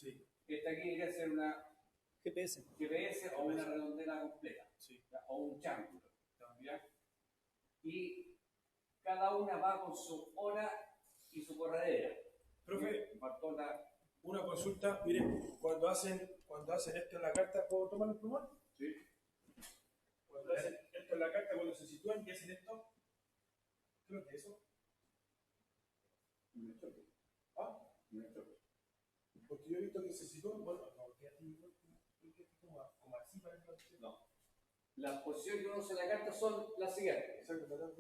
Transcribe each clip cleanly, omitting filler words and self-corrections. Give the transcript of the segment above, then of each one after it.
Sí. Esta aquí debería ser una GPS o una redondela completa. Sí. O un triángulo. ¿Ya? Y cada una va con su hora y su corredera. Profe, una consulta, miren, cuando hacen esto en la carta, ¿puedo tomar el plumón? Sí. Cuando hacen esto en la carta, cuando se sitúan y hacen esto, creo que eso. No choque. ¿Ah? No choque. Porque yo he visto que se sitúan, bueno, no, que como así para el. No. Las posiciones que uno usa en la carta son las siguientes. Exacto, ¿verdad?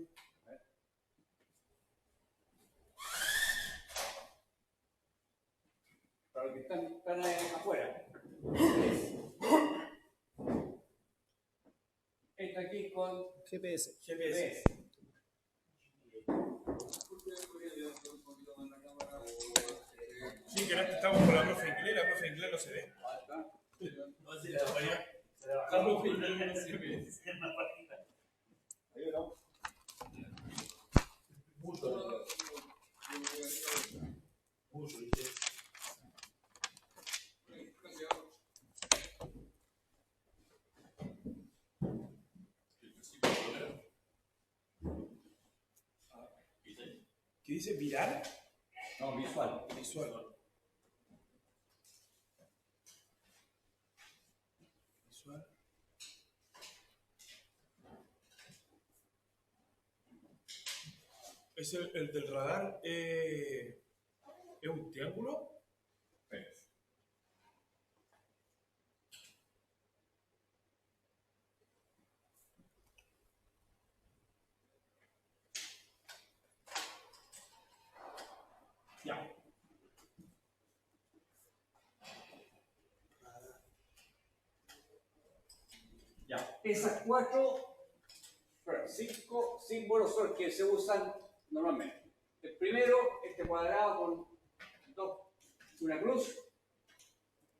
Para los que están afuera. Esto aquí con GPS. Sí, que ahora estamos con la profe inglés no se ve. No, si la vaya. Se la bajamos. Ahí vamos. Mucho. ¿Qué dice? ¿Viral? No, visual. Visual. ¿Es el del radar? ¿Es un triángulo? Ya. Ya. Esas 5 símbolos son los que se usan normalmente. El primero, este cuadrado con una cruz,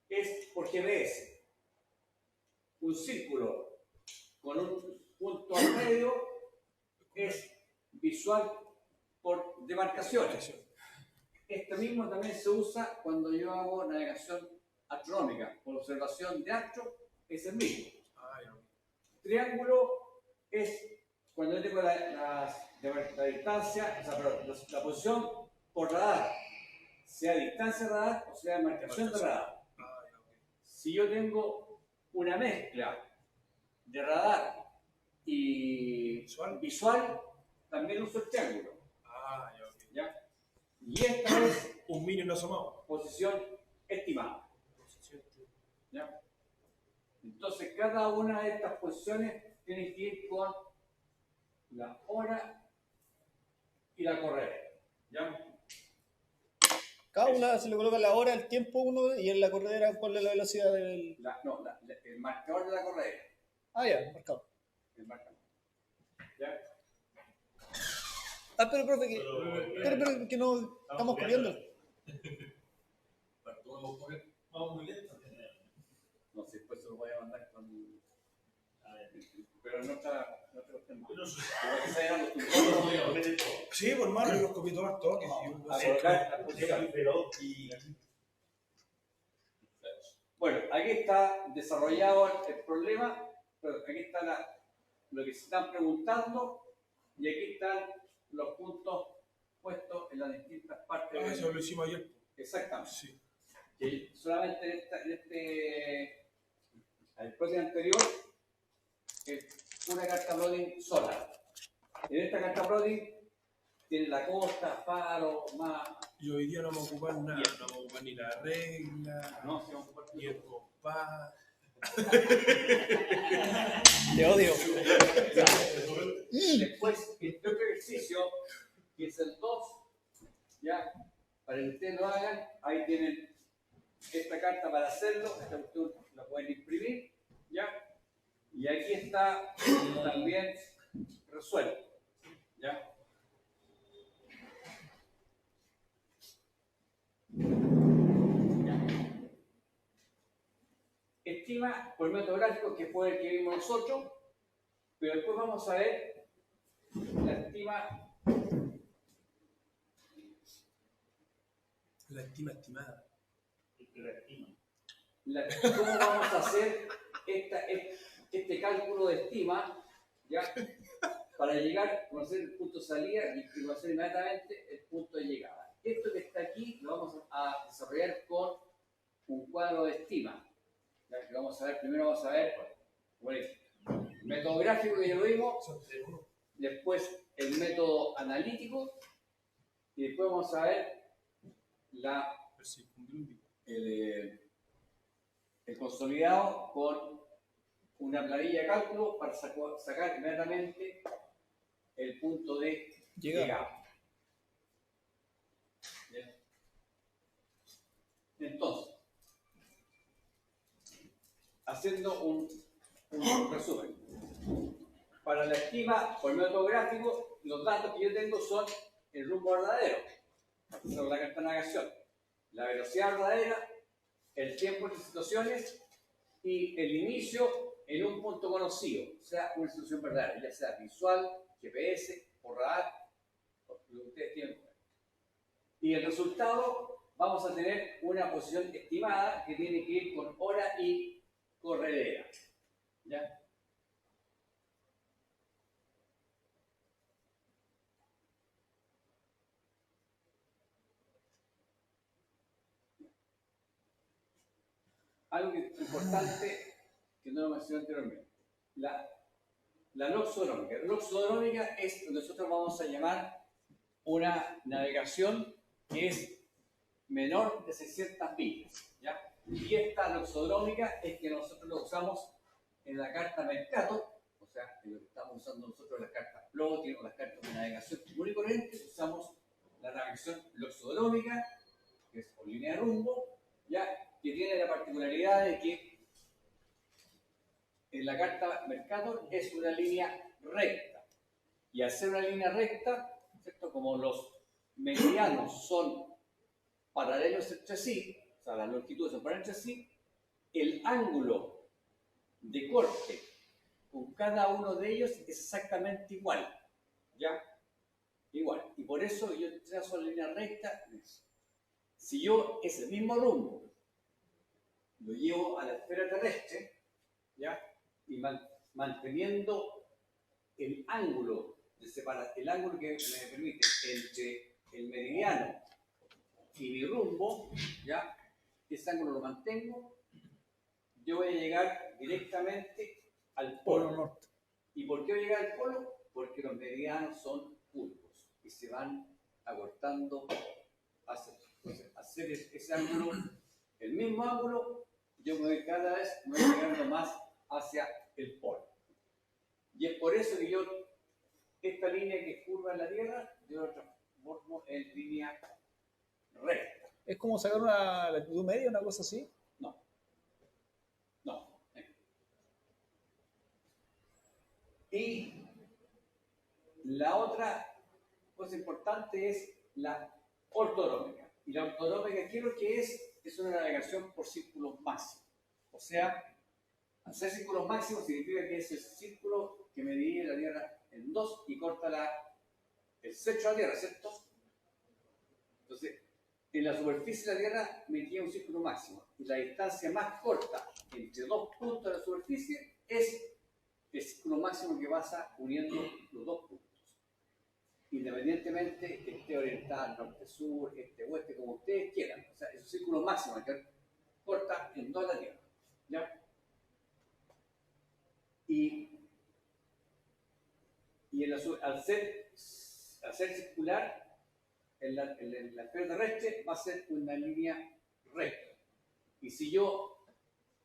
es por GPS. Un círculo con un punto al medio es visual por demarcaciones. Este mismo también se usa cuando yo hago navegación astronómica, por observación de astro, es el mismo. Triángulo es cuando yo tengo la distancia, o sea, la posición por radar, sea distancia de radar o sea marcación de radar. Si yo tengo una mezcla de radar y visual también uso el triángulo. ¿Ya? Y esta es un mínimo asomado. Posición estimada. ¿Ya? Entonces, cada una de estas posiciones tiene que ir con la hora y la corredera. ¿Ya? Cada una se le coloca la hora, el tiempo uno y en la corredera ponle la velocidad del. El marcador de la corredera. Ah, ya, marcado. El marcador. ¿Ya? Ah, pero profe, pero que no estamos corriendo. Vamos muy lento. No sé, después se lo voy a mandar con. Pero no está. Sí, por mano, yo los copio todos toques. Bueno, aquí está desarrollado el problema, pero aquí está lo que se están preguntando y aquí están los puntos puestos en las distintas partes. Eso lo hicimos ayer. Exactamente. Sí. Que solamente el próximo anterior es una carta Broding sola. En esta carta Broding tiene la costa, faro, mar. Y hoy día no vamos a ocupar nada, no vamos a ocupar ni la regla, no, si vamos a ocupar ni el compás. Te odio. Después, este otro ejercicio, que es el 2, ya, para que ustedes lo hagan, ahí tienen esta carta para hacerlo, esta cuestión la pueden imprimir, ya, y aquí está también resuelto, ya. Estima por método gráfico, que fue el que vimos nosotros, pero después vamos a ver la estima. La estima estimada. ¿Cómo vamos a hacer este cálculo de estima, ¿ya? Para llegar a conocer el punto de salida y conocer inmediatamente el punto de llegada? Esto que está aquí lo vamos a desarrollar con un cuadro de estima. ¿Ya? Que vamos a ver, primero vamos a ver, bueno, el método gráfico que ya lo vimos, después el método analítico y después vamos a ver el consolidado con una planilla de cálculo para sacar inmediatamente el punto de llegada. ¿Bien? Entonces, haciendo un resumen, para la estima por método gráfico, los datos que yo tengo son el rumbo verdadero, sobre la carta de navegación, la velocidad verdadera, el tiempo entre situaciones y el inicio en un punto conocido, o sea, una situación verdadera, ya sea visual, GPS o radar, lo que ustedes tienen. Y el resultado, vamos a tener una posición estimada que tiene que ir con hora y corredera. ¿Ya? Algo importante que no lo mencioné anteriormente, la loxodrómica. La loxodrómica es lo que nosotros vamos a llamar una navegación que es menor de 600 millas. ¿Ya? Y esta loxodrómica es que nosotros lo usamos en la carta Mercator, o sea, en lo que estamos usando nosotros las cartas Plotting o las cartas de navegación común y corriente, usamos la navegación loxodrómica, que es por línea de rumbo, ¿ya? Que tiene la particularidad de que en la carta Mercator es una línea recta. Y al ser una línea recta, ¿cierto? Como los meridianos son paralelos entre sí, o sea, las longitudes son paralelas entre sí, el ángulo de corte con cada uno de ellos es exactamente igual. ¿Ya? Igual. Y por eso yo trazo la línea recta. Si yo ese mismo rumbo lo llevo a la esfera terrestre, ¿ya? Y manteniendo el ángulo de el ángulo que me permite entre el meridiano y mi rumbo, ¿ya? Ese ángulo lo mantengo, yo voy a llegar directamente al polo norte. ¿Y por qué voy a llegar al polo? Porque los meridianos son curvos y se van acortando hacia hacer ese ángulo, el mismo ángulo, yo me voy cada vez llegando más hacia el polo. Y es por eso que yo, esta línea que curva en la Tierra, yo la transformo en línea recta. ¿Es como sacar una latitud media, una cosa así? No. No. Y la otra cosa importante es la ortodrómica. Y la ortodrómica, ¿qué es lo que es? Es una navegación por círculos máximos. O sea, hacer círculos máximos significa que es el círculo que me divide la Tierra en dos y corta el centro de la Tierra, ¿cierto? Entonces, en la superficie de la Tierra me tiene un círculo máximo. Y la distancia más corta entre dos puntos de la superficie es el círculo máximo que pasa uniendo los dos puntos. Independientemente que esté orientada norte-sur, este-oeste, como ustedes quieran. O sea, es un círculo máximo que corta en toda la Tierra. ¿Ya? Y al ser circular, en la esfera terrestre va a ser una línea recta. Y si yo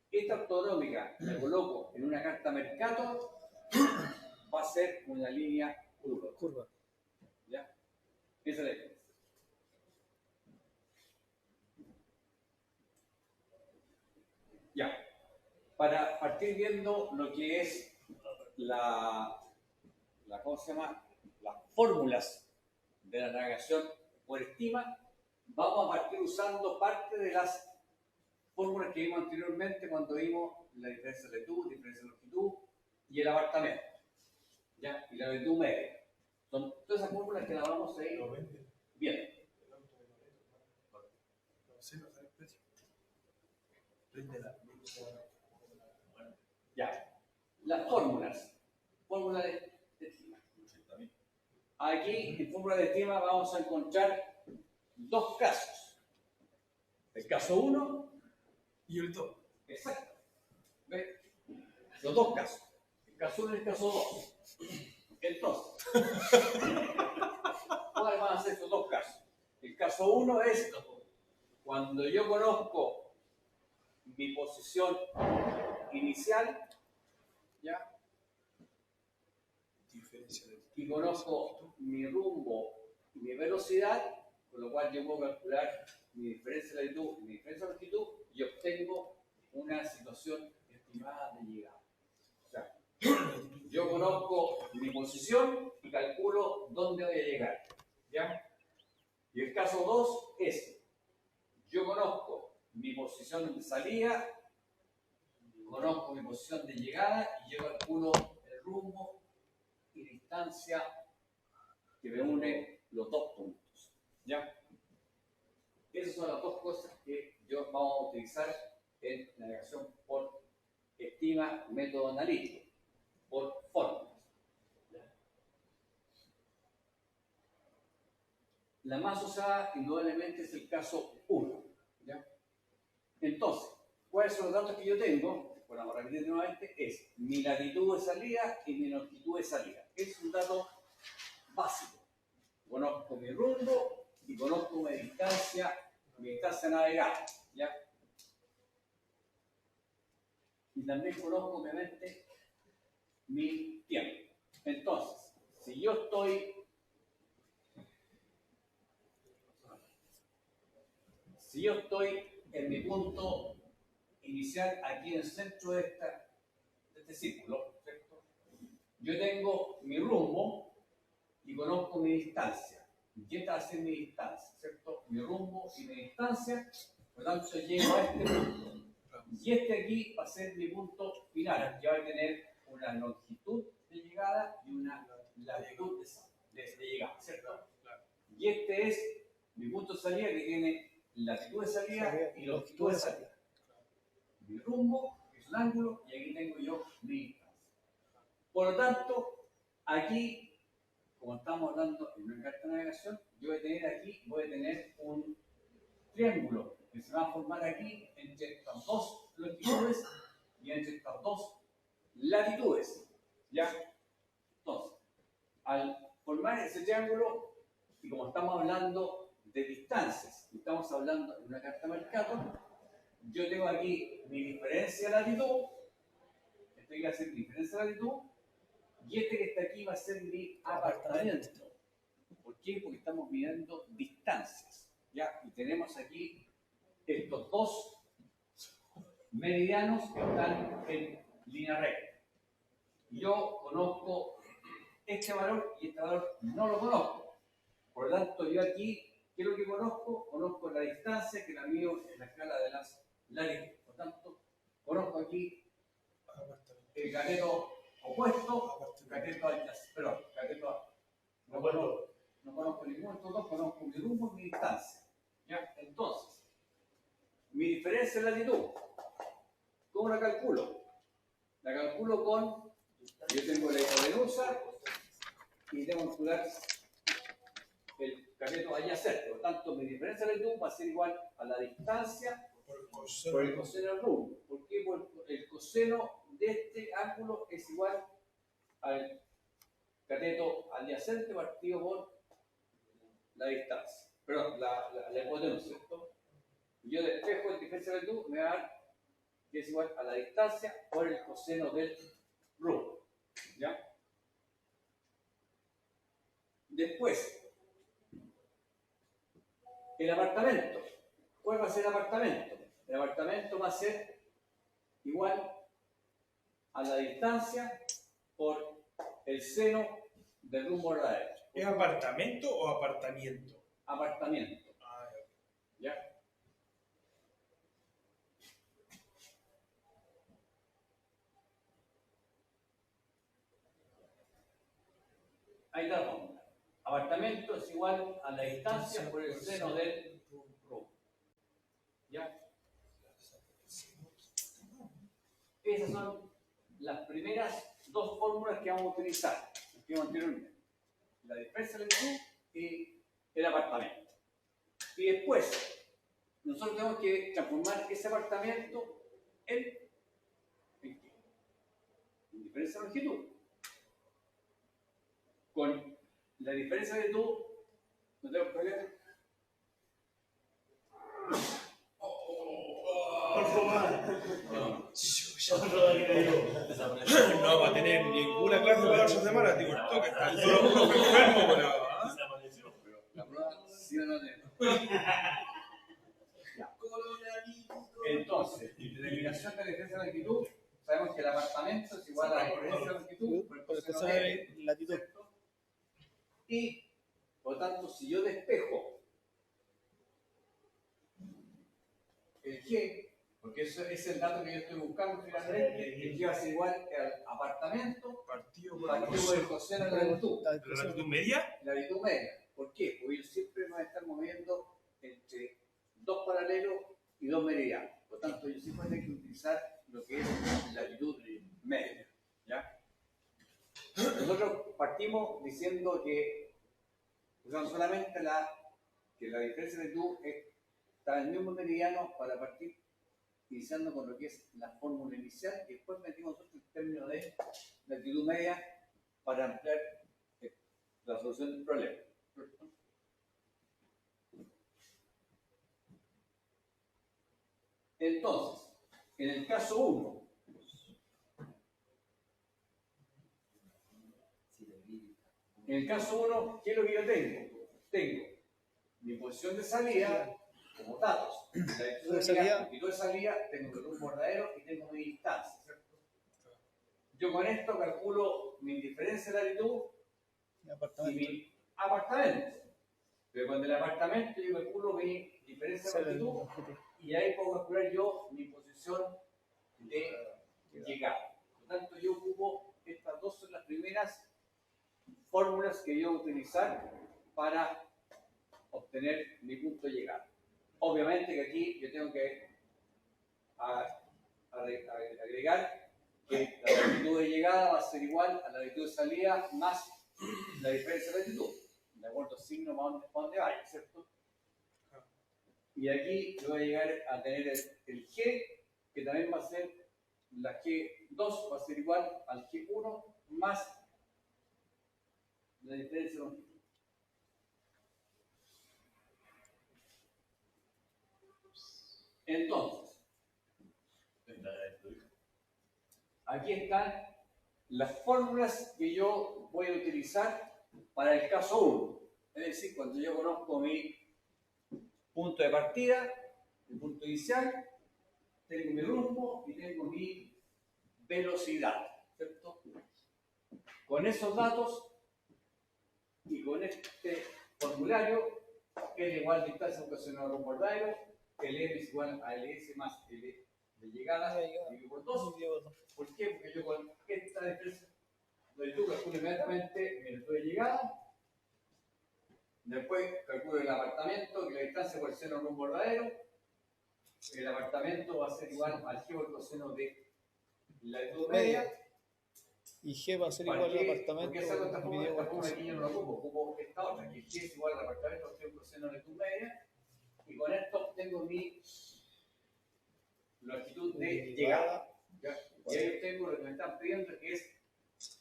esta ortodrómica la coloco en una carta Mercator, va a ser una línea curva. ¿Ya? Esa es la diferencia. Ya. Para partir viendo lo que es ¿cómo se llama? Las fórmulas de la navegación por estima, vamos a partir usando parte de las fórmulas que vimos anteriormente cuando vimos la diferencia de latitud, diferencia de longitud y el apartamento. ¿Ya? Y la latitud media. Son todas esas fórmulas que las vamos a ir bien. Préndela. Ya. Las fórmulas. Fórmula de estima. Aquí en fórmula de estima vamos a encontrar dos casos. El caso 1, Y el 2. exacto. ¿Ve? Los dos casos. El caso 1 y el caso 2. Entonces, ¿cuáles van a ser estos dos casos? El caso 1 es cuando yo conozco mi posición inicial, ¿ya? Diferencia de Y conozco mi rumbo y mi velocidad, con lo cual yo puedo calcular mi diferencia de latitud y mi diferencia de longitud y obtengo una situación estimada de llegada. O sea, yo conozco mi posición y calculo dónde voy a llegar. ¿Ya? Y el caso 2 es, yo conozco mi posición de salida, conozco mi posición de llegada y yo calculo el rumbo y distancia que me une los dos puntos. ¿Ya? Esas son las dos cosas que vamos a utilizar en navegación por estima, método analítico, por fórmulas. La más usada indudablemente es el caso 1. ¿Ya? Entonces, ¿cuáles son los datos que yo tengo? Bueno, para repetir nuevamente, es mi latitud de salida y mi longitud de salida. Es un dato básico. Conozco mi rumbo y conozco mi distancia navegada. ¿Ya? Y también conozco, obviamente, mi tiempo. Entonces, si yo estoy en mi punto inicial, aquí en el centro de este círculo, ¿cierto? Yo tengo mi rumbo y conozco mi distancia. Y esta va a ser mi distancia, ¿cierto? Mi rumbo y mi distancia, por lo tanto, yo llego a este punto. Y este aquí va a ser mi punto final. Ya va a tener una longitud de llegada y una latitud de llegada, ¿cierto? Y este es mi punto de salida que tiene latitud de salida y longitud de salida. Mi rumbo, que es un ángulo, y aquí tengo yo mi distancia. Por lo tanto, aquí, como estamos hablando en una carta de navegación, yo voy a tener un triángulo que se va a formar aquí entre estas dos longitudes y entre estas dos latitudes. ¿Ya? Entonces, al formar ese triángulo, y como estamos hablando de distancias, y estamos hablando de una carta Mercator, yo tengo aquí mi diferencia de latitud, este va a ser mi diferencia de latitud, y este que está aquí va a ser mi apartamiento. ¿Por qué? Porque estamos midiendo distancias. ¿Ya? Y tenemos aquí estos dos meridianos que están en línea recta. Yo conozco este valor y este valor no lo conozco. Por lo tanto, yo aquí, ¿qué es lo que conozco? Conozco la distancia que la mido en la escala de las latitudes. Por lo tanto, conozco aquí el cateto opuesto, cateto adyacente. Perdón, cateto no conozco ninguno de estos dos, conozco mi rumbo y mi distancia. ¿Ya? Entonces, mi diferencia de latitud, ¿cómo la calculo? La calculo con, yo tengo la hipotenusa y tengo que calcular el cateto adyacente. Por lo tanto, mi diferencia de latitud va a ser igual a la distancia por el coseno del rumbo. ¿Por qué? Porque el coseno de este ángulo es igual al cateto adyacente partido por la distancia. Perdón, la hipotenusa, ¿cierto? Yo despejo el diferencia de latitud, me va a dar que es igual a la distancia por el coseno del rumbo. ¿Ya? Después, el apartamento. ¿Cuál va a ser el apartamento? El apartamento va a ser igual a la distancia por el seno del rumbo verdadero. ¿Es apartamento o apartamiento? Apartamento. Ah, ¿Ya? Ahí está la fórmula. Apartamento es igual a la distancia por el seno del rumbo. ¿Ya? esas son las primeras dos fórmulas que vamos a utilizar, las que vimos anteriormente. La diferencia de latitud y el apartamento. Y después, nosotros tenemos que transformar ese apartamento en ¿qué? En diferencia de longitud. Con la diferencia de latitud, no tengo problema. No va a tener ninguna clase para la otra semana, digo, el toque está el solo uno enfermo, pero, ¿ah? La prueba sí o no tiene. Entonces, determinación de la diferencia de longitud, sabemos que el apartamento es igual a la diferencia de longitud por el coseno de latitud. ¿cierto? Y, por lo tanto, si yo despejo el G, porque eso es el dato que yo estoy buscando finalmente, el G va a ser igual al apartamento Partido por partido por el coseno de la latitud. ¿La latitud media? La latitud media. ¿Por qué? Porque yo siempre me voy a estar moviendo entre dos paralelos y dos meridianos. Por lo tanto, yo siempre tengo que utilizar lo que es la latitud media. ¿Ya? Nosotros partimos diciendo que usamos solamente que la diferencia de latitud está en el mismo meridiano para partir iniciando con lo que es la fórmula inicial y después metimos nosotros el término de latitud media para ampliar la solución del problema. Entonces, en el caso 1, ¿qué es lo que yo tengo? Tengo mi posición de salida como datos. La dirección de salida, longitud de salida, tengo mi rumbo verdadero y tengo mi distancia, ¿cierto? Yo con esto calculo mi diferencia de latitud y mi apartamento. Pero con el apartamento yo calculo mi diferencia de latitud y ahí puedo calcular yo mi posición de llegada. Por lo tanto, yo ocupo estas dos son las primeras fórmulas que yo voy a utilizar para obtener mi punto de llegada. Obviamente que aquí yo tengo que agregar que la latitud de llegada va a ser igual a la latitud de salida más la diferencia de latitud, de acuerdo al signo para dónde vaya, ¿cierto? Y aquí yo voy a llegar a tener el G, que también va a ser la G2, va a ser igual al G1 más la diferencia de longitud. Entonces, aquí están las fórmulas que yo voy a utilizar para el caso 1. Es decir, cuando yo conozco mi punto de partida, mi punto inicial, tengo mi rumbo y tengo mi velocidad, ¿cierto? Con esos datos y con este formulario, que es igual a distancia ocasional al rumbo verdadero, el M es igual a LS más L de llegada, dividido por 2. ¿Por qué? Porque yo con esta diferencia de latitud calculo inmediatamente mi latitud de llegada. Después calculo el apartamento, que la distancia por el seno rumbo verdadero. El apartamento va a ser igual al G por el coseno de la latitud media. Y G va a ser igual al apartamento. ¿Por qué saco esta fórmula? Esta fórmula aquí yo no la ocupo esta otra, que G es igual al apartamento por el coseno de la latitud media. Y con esto obtengo mi longitud de llegada. ¿Ya? Y ahí obtengo lo que me están pidiendo, que es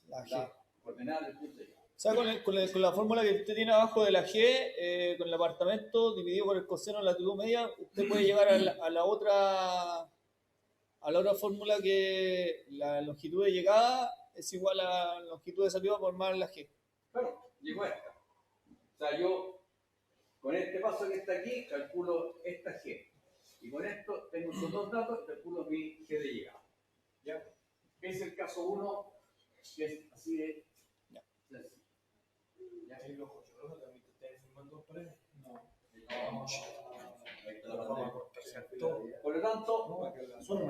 la coordenada del punto de llegada. O sea, con la fórmula que usted tiene abajo de la G, con el apartamento dividido por el coseno de la latitud media, usted puede llegar a la otra fórmula que la longitud de llegada es igual a la longitud de salida por más la G. Claro, llego a esta. O sea, yo con este paso que está aquí, calculo esta G. Y con esto tengo estos dos datos, calculo mi G de llegada. ¿Ya? Es el caso 1, que es así de sencillo. ¿Ya? ¿Y los cocholos también te están filmando paredes? No. Por lo tanto,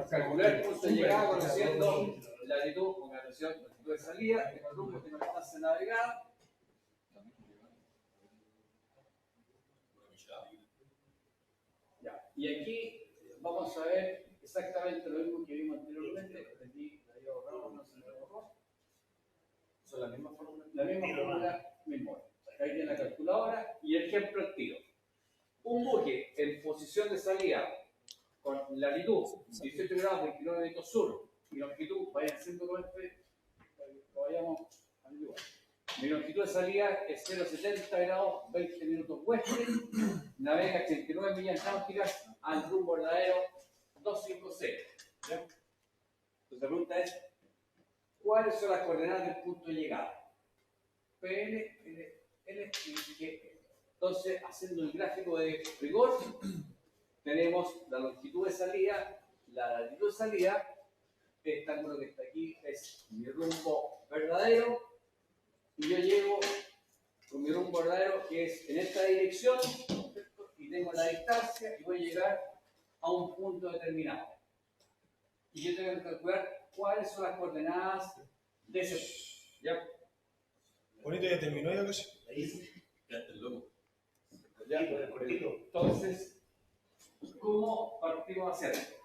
calcular el punto de llegada conociendo la latitud con la latitud de salida, tengo el rumbo, tengo la distancia navegada. Ya. Y aquí vamos a ver exactamente lo mismo que vimos anteriormente. Aquí la había borrado, no se me borró. Son las mismas fórmulas. La misma fórmula, mismo. Ahí tiene la calculadora y el ejemplo al tiro. Un buque en posición de salida con latitud 18 grados 29 minutos sur y longitud, vayan haciendo con este, lo vayamos a averiguar. Mi longitud de salida es 0,70 grados 20 minutos oeste, navega 89 millas náuticas al rumbo verdadero 250. ¿Ya? Entonces la pregunta es, ¿cuáles son las coordenadas del punto de llegada? PL, L y G. Entonces, haciendo el gráfico de rigor, tenemos la longitud de salida, la latitud de salida, este ángulo que está aquí es mi rumbo verdadero, y yo llego con mi rumbo verdadero que es en esta dirección, ¿cierto? Y tengo la distancia y voy a llegar a un punto determinado. Y yo tengo que calcular cuáles son las coordenadas de ese punto. ¿Ya? Bonito, ya terminó ya casi. Ya está loco. Ya, entonces, ¿cómo partimos a hacerlo?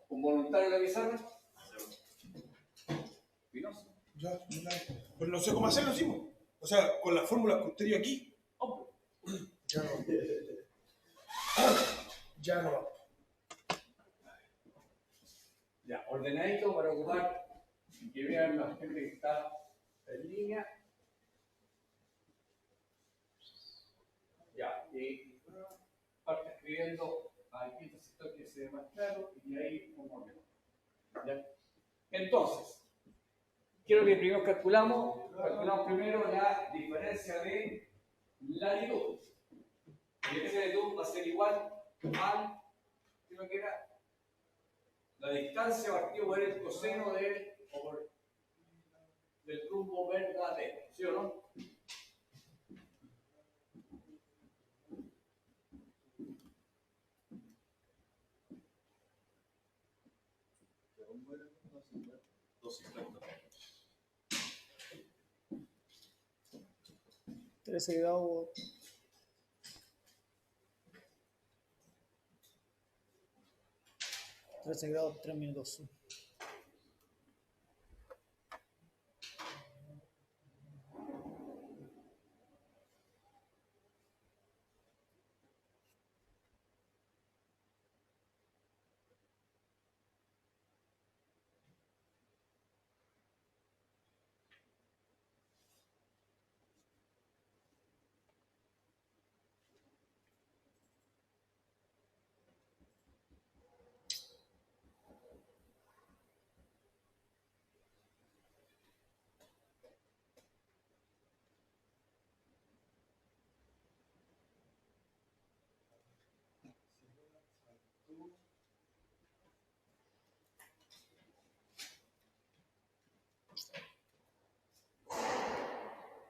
¿Un voluntario de la pizarra? ¿Pinoso? Ya, pues no sé cómo hacerlo, hicimos. O sea, con las fórmulas que usted dio aquí. Hombre. Ya no. Ya no. Ya, ordenadito para ocupar y que vean la gente que está en línea. Ya, y parte escribiendo aquí este sector que se ve más claro y de ahí un orden. ¿Ya? Entonces, quiero que primero calculamos primero la diferencia de latitud. La diferencia de latitud va a ser igual al, creo que era, la distancia partido por el coseno del rumbo verdadero, ¿sí o no? Trece grados. 13 grados 3 minutos.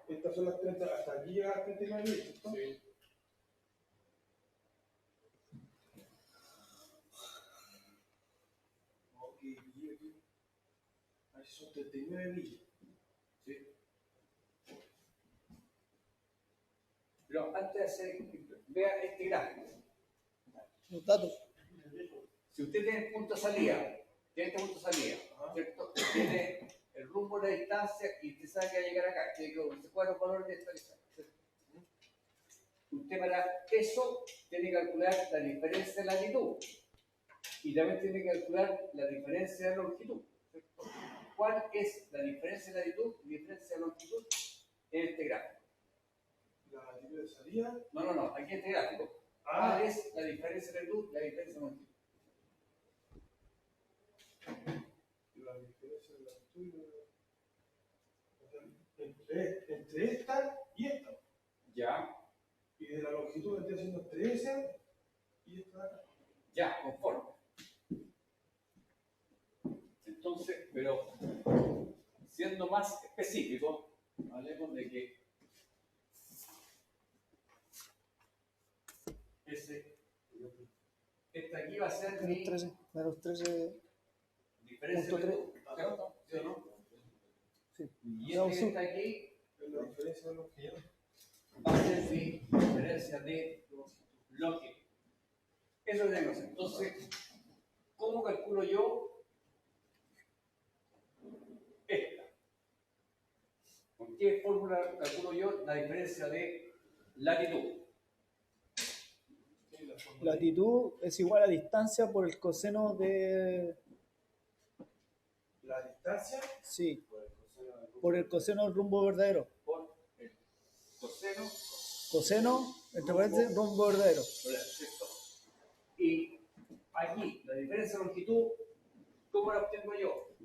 Estas son las 30, hasta aquí llega a 39 mil, ¿cierto? Sí. Ok, y aquí. Ahí son 39 mil. ¿Sí? Pero antes de hacer, vea este gráfico. Los datos. Si usted tiene el punto de salida, tiene este punto de salida, ¿cierto? Tiene el rumbo, la distancia y usted sabe que va a llegar acá. Tiene que buscar los valores de esta distancia. Usted para eso tiene que calcular la diferencia de latitud y también tiene que calcular la diferencia de longitud, ¿cierto? ¿Cuál es la diferencia de latitud y diferencia de longitud en este gráfico? La latitud de salida. No, aquí en este gráfico. ¿Cuál es la diferencia de latitud y la diferencia de longitud? La diferencia de latitud. Entre esta y esta. Ya. Y de la longitud estoy haciendo entre esa y esta de acá. Ya, conforme. Entonces, pero siendo más específico, hablemos de que esta aquí va a ser mi Menos 13. diferencia de luz, ¿cierto? ¿Sí o no? Sí. Y este que está aquí Es la diferencia de longitud. va a ser mi diferencia de longitud. Eso es la cosa. Entonces, ¿cómo calculo yo esta? ¿Con qué fórmula calculo yo la diferencia de latitud? Latitud es igual a distancia por el coseno de... La distancia Sí, por el coseno del rumbo verdadero. Por el coseno, Coseno, entre paréntesis, rumbo verdadero. ¿cierto? Y aquí, la diferencia de longitud, ¿cómo la obtengo yo?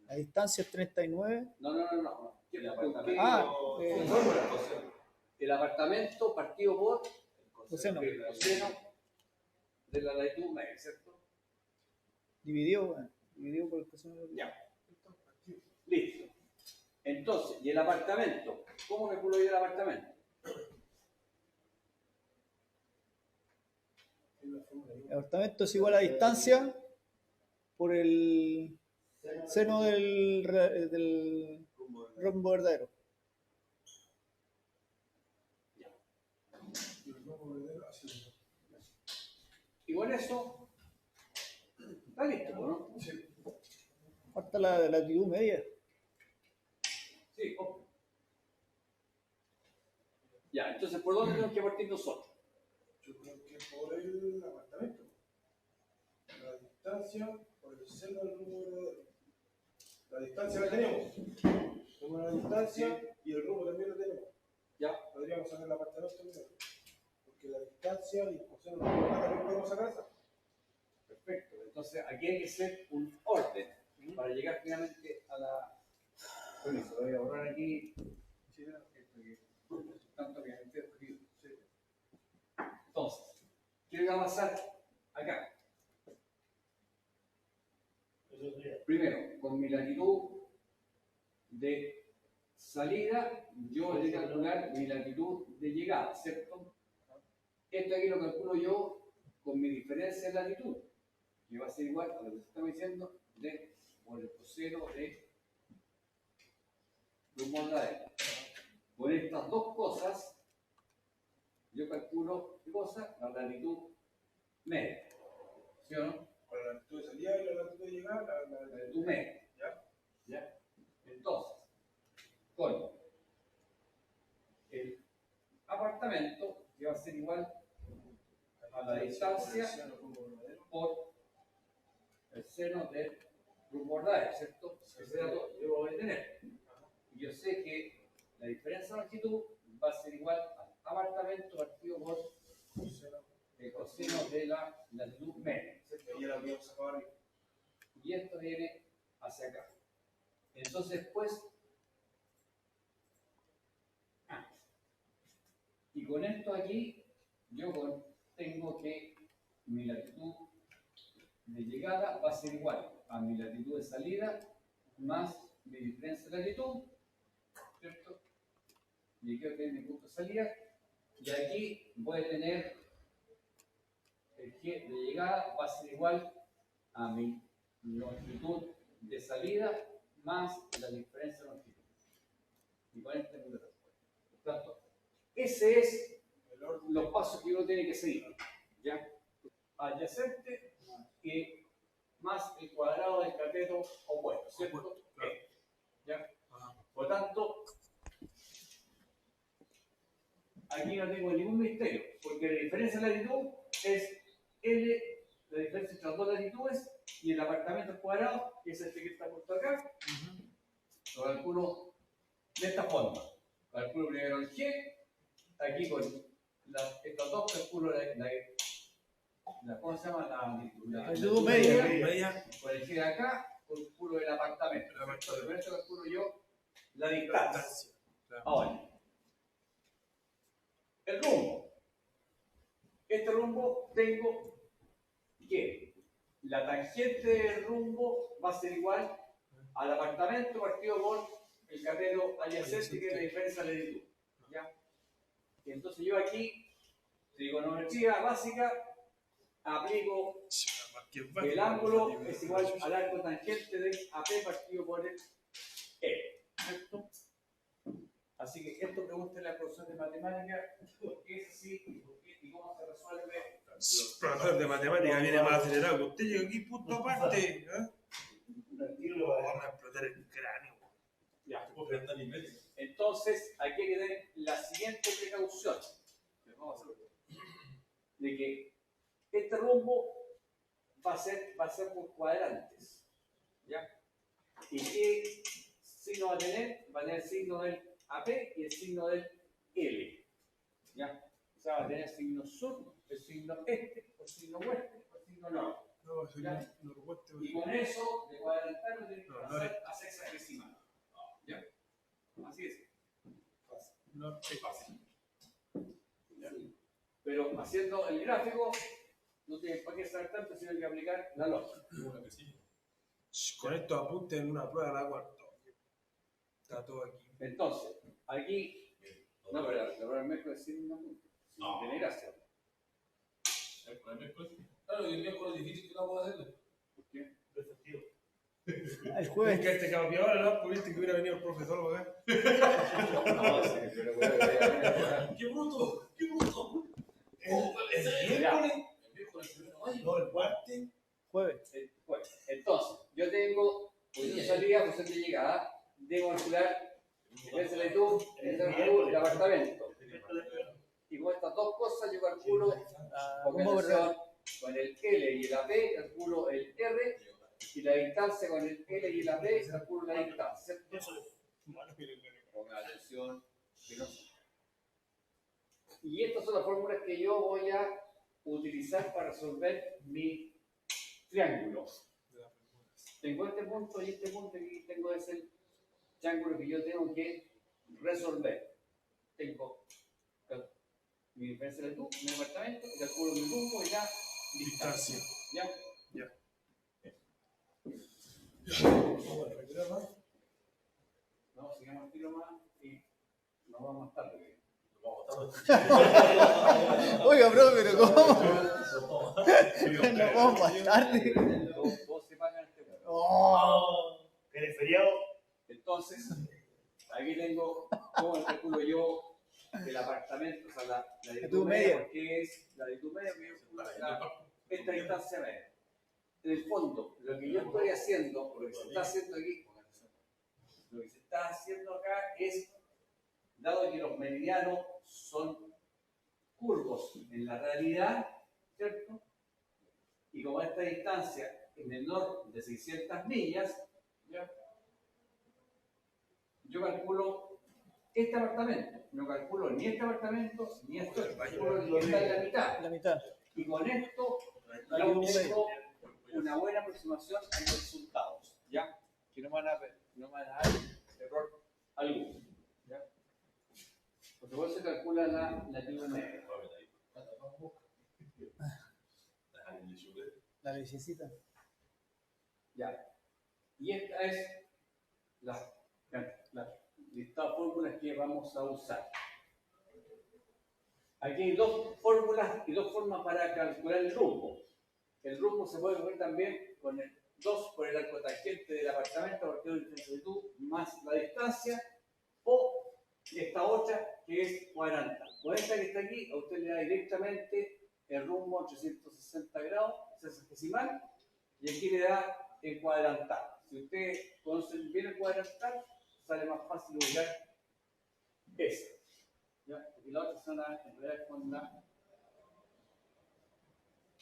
La distancia es 39. No. El ¿Con qué? Ah, El apartamento partido por coseno. el coseno de la latitud media, ¿cierto? Dividido por el coseno del... Ya. Listo. Entonces, ¿y el apartamento? ¿Cómo calculo yo el apartamento? El apartamento es igual a distancia por el seno del rumbo verdadero. Y con eso, está listo, ¿no? Falta la latitud media. Sí, ojo. Ya, entonces, ¿por dónde tenemos que partir nosotros? yo creo que por el apartamento. La distancia por el seno del rumbo verdadero. La distancia la tenemos. Tenemos la distancia y el rumbo también lo tenemos. Ya, Podríamos sacar el apartamento primero. Porque la distancia y el coseno del rumbo también podemos sacar esa. perfecto. Entonces, aquí hay que hacer un orden para llegar finalmente a la... Permiso, lo voy a borrar aquí. Esto que- tanto que me quedo escrito. Entonces, ¿qué va a pasar acá? Primero, con mi latitud de salida, yo voy a calcular mi latitud de llegada, ¿cierto? Esto aquí lo calculo yo con mi diferencia de latitud, que va a ser igual a lo que estamos diciendo de por el coseno de rumbo verdadero. Con estas dos cosas, yo calculo, ¿qué cosa? La latitud media, ¿sí o no? Con la latitud de salida y la latitud de llegada, La latitud media. ¿Ya? Entonces, con el apartamento, que va a ser igual a la distancia por el seno del rumbo verdadero, ¿cierto? Ese dato yo lo voy a tener. Y yo sé que la diferencia de longitud va a ser igual al apartamento partido por el coseno de la latitud media, ¿cierto? Y ya la habíamos sacado arriba. Y esto viene hacia acá. Entonces, pues, y con esto aquí, yo tengo que mi latitud de llegada va a ser igual a mi latitud de salida más mi diferencia de latitud, ¿cierto? Y aquí voy a tener mi punto de salida, y aquí voy a tener el G de llegada va a ser igual a mi longitud de salida más la diferencia de longitud. Y con este punto de respuesta. Por tanto, ese es los pasos que uno tiene que seguir. ¿Ya? Adyacente y más el cuadrado del cateto opuesto, ¿cierto? Claro. ¿Ya? Por tanto, aquí no tengo ningún misterio, porque la diferencia de latitud es L, la diferencia entre las dos latitudes, y el apartamento al cuadrado, que es este que está puesto acá, lo calculo de esta forma. Calculo primero el G, aquí con estos dos calculo ¿cómo se llama? La latitud media. Media. Con el G de acá, calculo el apartamento. El apartamento. Con esto calculo yo la La distancia. distancia. Claro. Ahora, el rumbo. Este rumbo tengo que la tangente del rumbo va a ser igual al apartamento partido por el cateto adyacente, que es la diferencia de latitud. ¿Ya? Y entonces yo aquí, trigonometría básica, aplico el ángulo es igual al arco tangente de AP partido por el E. ¿Cierto? Así que esto pregúntale al profesor de matemáticas, ¿por qué es así y cómo se resuelve? Profesor de matemáticas viene más acelerado que usted llega aquí, punto aparte. ¿Eh? Tranquilo, Vamos a explotar el cráneo. ya. Porque andan y medio. Entonces, aquí hay que tener la siguiente precaución. Vamos a hacer de que este rumbo va a ser por cuadrantes. ¿Ya? ¿Y qué signo va a tener? Va a tener el signo del AP y el signo del L. ¿Ya? O sea, va a tener el signo sur, el signo este, el signo oeste, el signo norte. No, soy ¿Ya? noroeste. Y con eso, de cuadrantal, lo tienes que No, pasar noreste. a sexagesimal. ¿Ya? Así es. Norte. Fácil. ¿Ya? Pero haciendo el gráfico, no tienes para qué saber tanto, sino que aplicar la lógica. Una que sí. Con estos apuntes en una prueba la cuarto. Está todo aquí. Entonces, aquí, no, pero la prueba del miércoles sin un apunte. No. Tiene gracia. ¿El miércoles? Claro, y el miércoles difícil que no puedo hacerle. ¿Por qué? Efectivo. El Es jueves. que este campeón ahora, ¿no? Pues viste que hubiera venido el profesor, ¿verdad? No, sí, pero bueno, ¡Qué bruto! ¡Qué bruto! El Ya. miércoles. El miércoles primero de mayo. No, el martes. Jueves. Bueno, entonces, yo tengo posición de salida, posición de llegada, debo calcular esa latitud, el apartamento. Y con estas dos cosas yo calculo con ¿Cómo verdad? atención con el L y el AP, calculo el R, y la distancia con el L y el AP, calculo la distancia. Ponga atención. Que no- Y estas son las fórmulas que yo voy a utilizar para resolver mi triángulo. Tengo este punto y este punto, y aquí tengo ese triángulo que yo tengo que resolver. Tengo mi diferencia de latitud, mi departamento, y calculo mi rumbo y la distancia. ¿Ya? Vamos a recuperar más. No, sigamos el tiro más y nos vamos más tarde. Oiga, bro, pero ¿cómo? No vamos más tarde. Todos se pagan este juego. Oh. ¿Eres feriado? Entonces, aquí tengo cómo calculo yo el apartamento, o sea, la latitud media, porque es la latitud media, que es esta distancia media. En el fondo, lo que yo estoy haciendo, lo que se está haciendo aquí, lo que se está haciendo acá es, dado que los meridianos son curvos en la realidad, ¿cierto? Y como esta distancia es menor de 600 millas, ¿ya? Yo calculo este apartamento. No calculo ni este apartamento ni esto, calculo lo que está en la mitad. La mitad. Y con esto yo tengo una buena aproximación a los resultados, ¿ya? Que no van a dar error alguno, ¿ya? Por supuesto se calcula la latitud media. La lechecita. Ya. Y esta es la lista de fórmulas que vamos a usar. Aquí hay dos fórmulas y dos formas para calcular el rumbo. El rumbo se puede ver también con el 2 por el arco tangente del apartamento, porque es la longitud más la distancia, o esta otra que es cuadrantal. Con esta que está aquí, a usted le da directamente el rumbo a 360 grados, sexagesimal, y aquí le da el cuadrantal. Si usted conoce bien el cuadrantal, sale más fácil ubicar esa. ¿Ya? Y la otra zona en realidad con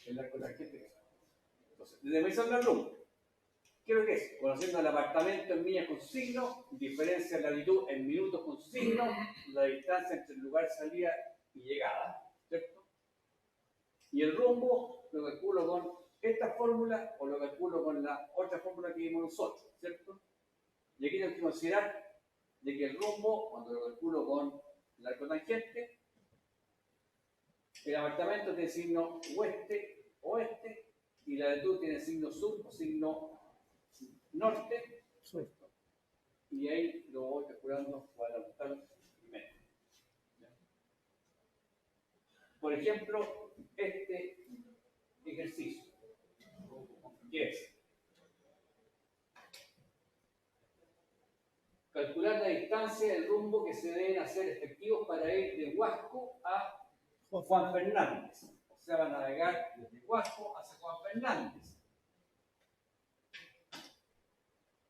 el arco tangente. Entonces, determinación del rumbo. ¿Qué es lo que es? Conociendo el apartamento en millas con signo, diferencia de latitud en minutos con signo, la distancia entre el lugar de salida y llegada, ¿cierto? Y el rumbo lo calculo con esta fórmula o lo calculo con la otra fórmula que vimos nosotros, ¿cierto? Y aquí tengo que considerar de que el rumbo, cuando lo calculo con el arco tangente, el apartamento tiene signo oeste, oeste, y la latitud tiene signo sur o signo norte, ¿cierto? Y ahí lo voy calculando cuadrantal y medio. ¿Ya? Por ejemplo, este ejercicio, ¿qué es? calcular la distancia del rumbo que se deben hacer efectivos para ir de Huasco a Juan Fernández. O sea, van a navegar desde Huasco hacia Juan Fernández.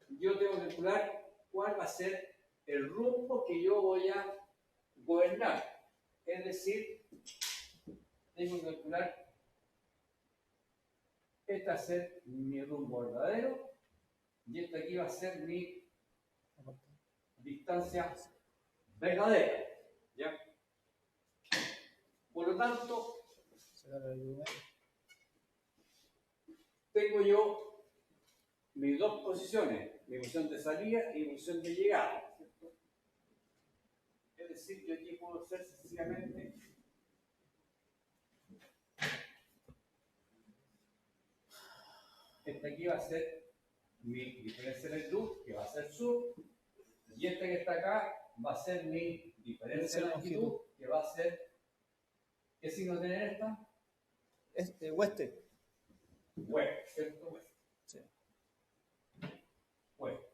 Yo tengo que calcular cuál va a ser el rumbo que yo voy a gobernar. Es decir, tengo que calcular, este va a ser mi rumbo verdadero y este aquí va a ser mi distancia verdadera. ¿Ya? Por lo tanto, tengo yo mis dos posiciones, mi posición de salida y mi posición de llegada, ¿cierto? Es decir, yo aquí puedo hacer sencillamente este aquí va a ser mi diferencia de latitud, que va a ser sur, y este que está acá va a ser mi diferencia de longitud, que va a ser, ¿qué signo tiene esta? Oeste. Oeste, ¿cierto? Oeste. Sí. Oeste.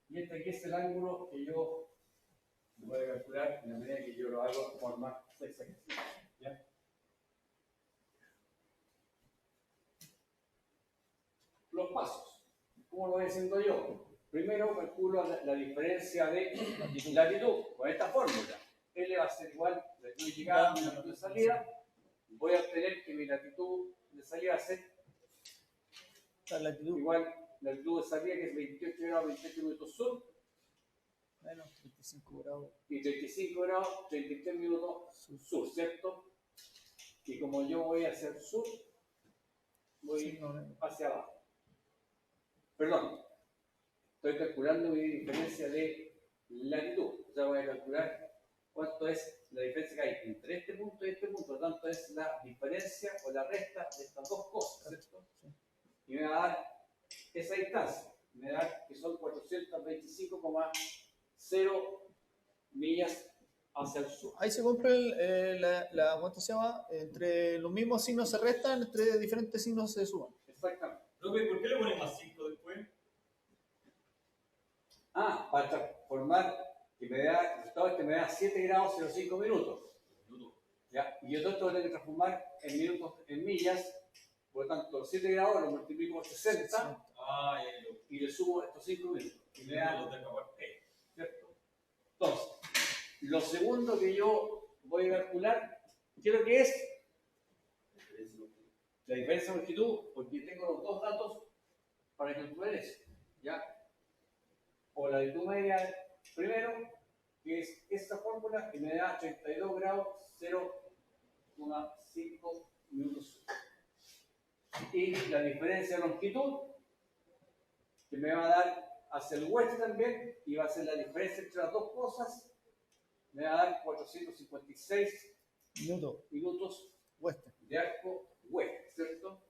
Y este aquí es el ángulo que yo voy a calcular en la medida que yo lo hago de forma exacta. ¿Ya? Los pasos. ¿Cómo lo voy haciendo yo? Primero calculo la diferencia de latitud con esta fórmula. L va a ser igual a la latitud de llegada menos la latitud de salida. Voy a obtener que mi latitud de salida va a ser La latitud igual la latitud de salida, que es 28 grados 28 minutos sur, menos 35 grados. y 35 grados 33 minutos sur, ¿cierto? Y como yo voy hacia el sur, voy hacia abajo. Perdón, estoy calculando mi diferencia de latitud. O sea, voy a calcular cuánto es la diferencia que hay entre este punto y este punto. Por lo tanto, es la diferencia o la resta de estas dos cosas, ¿cierto? Y me va a dar esa distancia. Me da que son 425,0 millas hacia el sur. Ahí se compra ¿cuánto se llama? Entre los mismos signos se restan, entre diferentes signos se suman. Exactamente. Profe, ¿por qué le ponen más 5 después? Para transformar que me da, el resultado este me da 7 grados 05 minutos. ¿Ya? Y yo todo esto lo tengo que transformar en minutos, en millas. Por lo tanto, los 7 grados los multiplico por 60 y le sumo estos 5 minutos. Y me da, ¿cierto? Entonces, lo segundo que yo voy a calcular, ¿qué es lo que es? La diferencia de longitud, porque tengo los dos datos para calcular eso. ¿Ya? O la latitud media primero, que es esta fórmula, que me da 32 grados 0,5 minutos. Y la diferencia de longitud, que me va a dar hacia el oeste también, y va a ser la diferencia entre las dos cosas, me va a dar 456 minutos Oeste. de arco oeste, ¿cierto?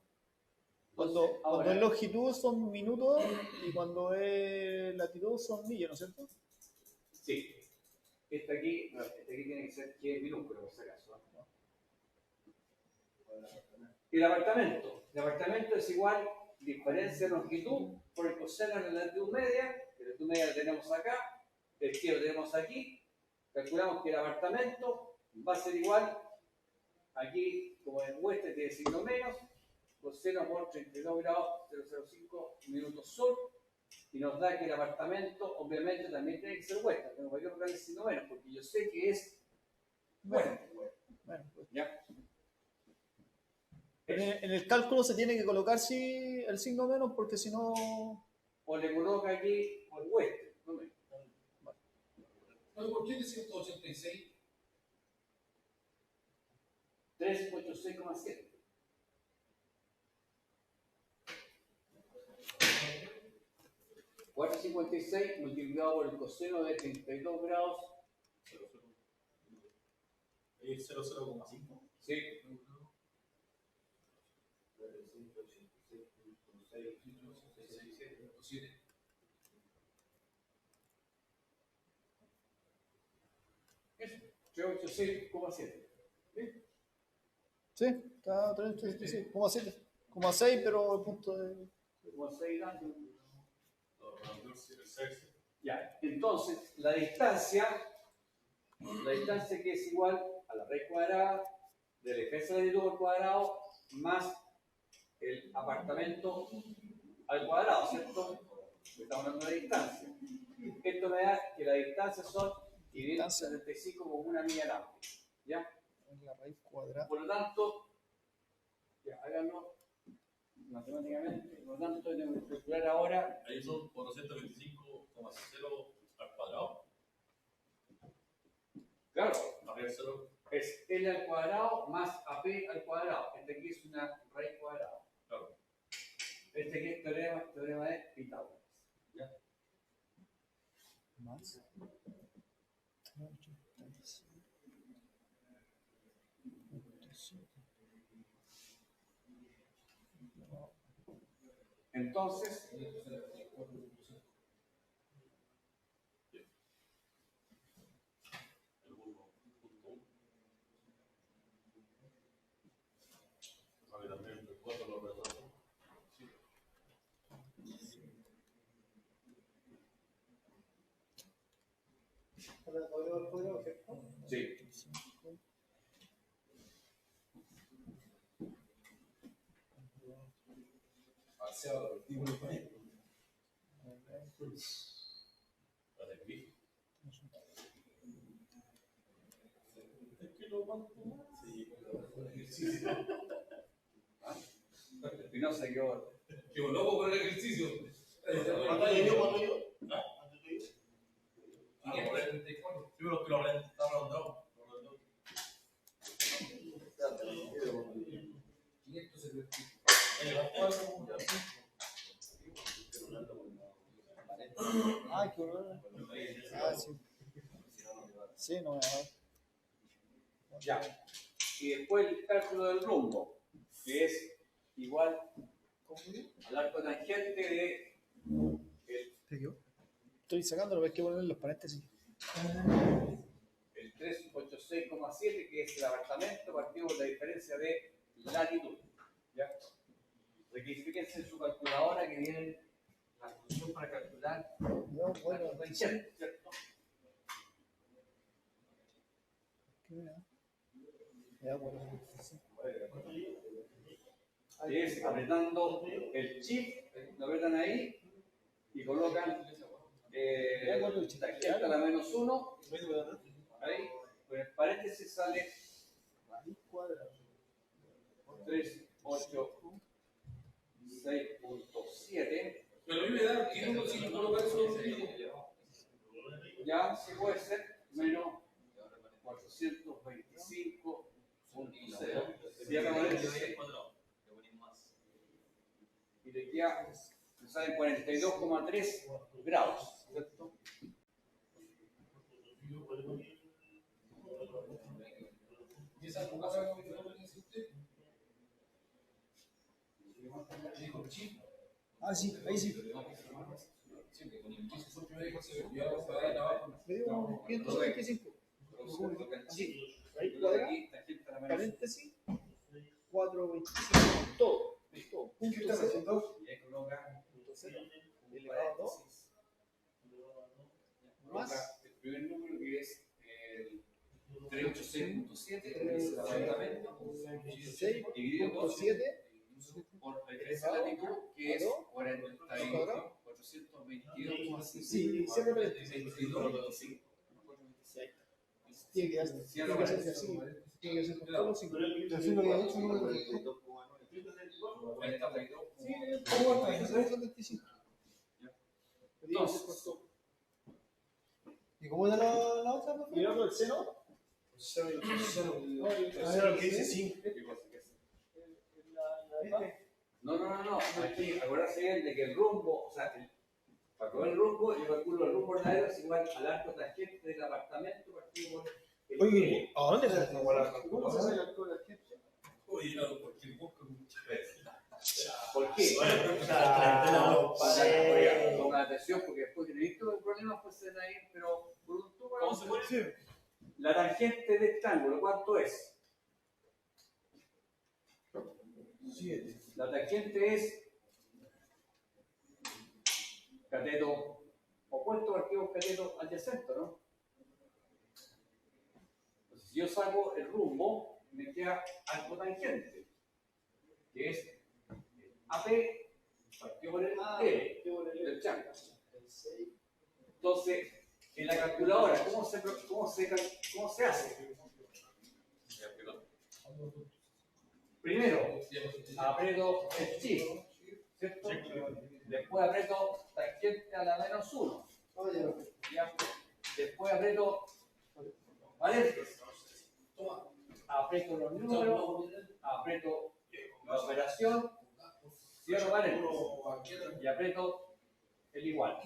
Cuando Ahora, es longitud son minutos y cuando es latitud son millas, ¿no es cierto? sí, este aquí tiene que ser que es minúsculo, por si acaso. ¿No? Y el apartamento es igual diferencia de longitud por el coseno de la latitud media, que la latitud media la tenemos acá, el izquierdo lo tenemos aquí, calculamos que el apartamento va a ser igual, aquí como en oeste tiene signo menos, coseno por 32 grados 005 minutos sur, y nos da que el apartamento obviamente también tiene que ser oeste, pero para qué colocar el signo menos, porque yo sé que es oeste. Bueno, pues. ¿Ya? En el cálculo se tiene que colocar sí el signo menos porque si no. O le coloca aquí por oeste, no menos. ¿Por qué de 186? 386,7. $4.56 multiplicado por el coseno de 32 grados. Es 0,5. Sí. Eso, 386,7. Sí, está 386,7. 6, pero el punto de. Como 6 años. El sexo. Ya, entonces la distancia que es igual a la raíz cuadrada de la defensa de latitud al cuadrado más el apartamento al cuadrado, ¿cierto? Estamos hablando de distancia. Esto me da que la distancia son dividir 75 con una milla amplia. ¿Ya? La raíz cuadrada. Por lo tanto, ya, háganlo matemáticamente. Por lo tanto, tengo que calcular ahora. Ahí son 425,0 al cuadrado. Claro, Arriba 0. es L al cuadrado más AP al cuadrado. Este aquí es una raíz cuadrada. Claro. Este aquí es teorema de Pitágoras. ¿Ya? Más. Entonces, sí. Y no sé yo. Qué loco con el ejercicio. ¿Cuánto yo? Primero que lo aprendí, estaba hablando. 570. Ah, qué bueno. Ah, sí. Sí, no me da. Ya. Y después el cálculo del rumbo, que es igual al arco tangente de Estoy sacándolo, ves que poner los paréntesis. el 386,7, que es el apartamento partido por la diferencia de latitud. ¿Ya? Rectifíquense en su calculadora que viene la función para calcular No, el bueno, arco tangente, ¿cierto? ya, bueno. Es apretando el chip, lo apretan ahí y colocan tangente a la -1, ahí, con el paréntesis sale 386,7. Pero a mí me da que uno si colocar eso. Ya sí puede ser menos 425,0. Y le queda, me salen 42,3 grados, ¿cierto? ¿Y esa cosa que no dice usted? Dijo chip. Ah, sí, ahí sí. Me dio un 175. Así, raíz cuadrada, paréntesis, 425. Todo. Todo. ¿Qué Punto estás cero. haciendo? Y ahí coloca Punto cero. Elevado a 2. Más. el primer número que es el 386,7, que es el apartamento, dividido por 6.7. por la diferencia de latitud, que es 422,5. Sí, cierra paréntesis. Tiene que hacerse así. Tiene que ser con todo sin. Así lo había hecho, no me acuerdo. 42. Sí, ¿cómo está? 325. Entonces, ¿Y cómo era la otra? ¿y el otro el seno? Cero, No, el que dice 5. No. Aquí, acuérdense bien de que el rumbo, o sea, para coger el rumbo, yo calculo el rumbo verdadero es igual al arco tangente del apartamento partido por el. Oye, ¿a dónde se está ¿Cómo se saca el arco de la gente? Oye, porque busco muchas veces. ¿Por qué? Oiga, Pongan atención porque después que visto el problema pues se da ahí, pero por un tubo. ¿Cómo se pone? La tangente de este ángulo, ¿cuánto es? 7. La tangente es cateto opuesto partido con cateto adyacente, ¿no? Entonces, si yo saco el rumbo, me queda algo tangente, que es AP partido por el L del chango. Entonces, en la calculadora, ¿cómo se hace? Primero, aprieto el shift, ¿cierto? Después aprieto tangente a la -1. ¿Ya? Después aprieto paréntesis. Aprieto los números, aprieto la operación, cierro paréntesis y aprieto el igual.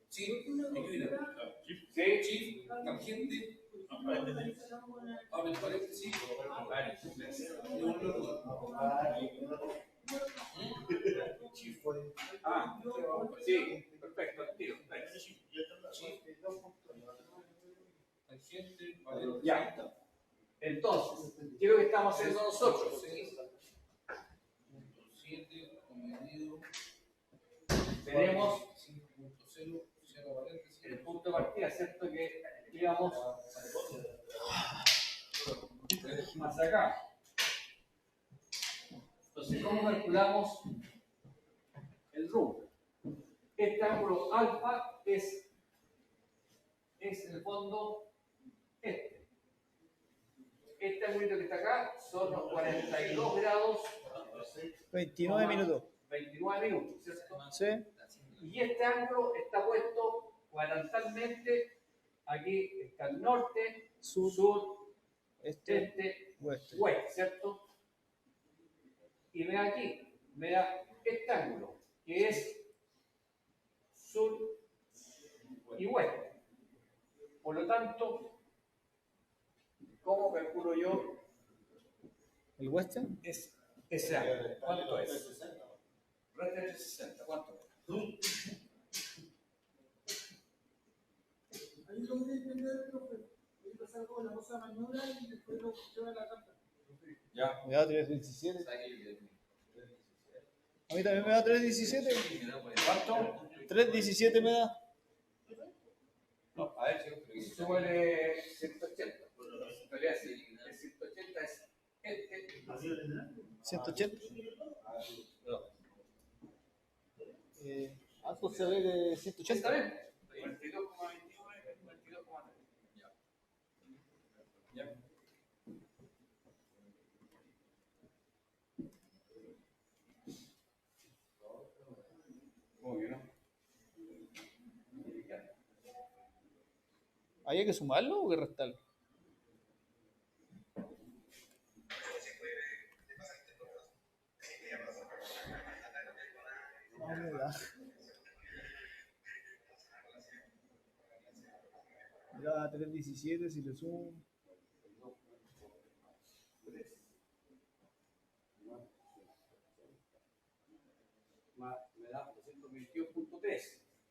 Sí, equilibrio. ¿Sí? Sí, tangente. Abre paréntesis. Ah, sí, perfecto, tiro. Tangente, Ya. Entonces, ¿qué es lo que estamos haciendo nosotros? 7 medido. Tenemos 5.0, cierra paréntesis. el punto de partida, ¿cierto? Que íbamos más acá. Entonces, ¿cómo calculamos el rumbo? Este ángulo alfa es en el fondo este. Este ángulo que está acá son los 42 grados 29 minutos. 29 minutos, ¿cierto? ¿Sí? Y este ángulo está puesto cuadrantalmente. Aquí está el norte, sur, este, Oeste. oeste, ¿cierto? Y ve aquí, vea este ángulo, que es sur y oeste. Por lo tanto, ¿cómo calculo yo ¿El western? ese ángulo? ¿Cuánto es? Resta de 60, ¿cuánto es? Ahí lo voy a entender, profe. Voy a pasar con la cosa manual y después lo lleva a la carta. Ya. Me da 3.17. A mí también me da 3.17. ¿Cuánto? 3.17 me da. No, a ver, súbele 180. En realidad, si el 180 es este. 180. Entonces se ve que 180. ¿Está bien? 42,29, 42,3. Ya. Ya. Muy bien, ¿no? ¿Hay que sumarlo o que restarlo? No me da. Me da 3.17 si le sumo. Me da 222.3.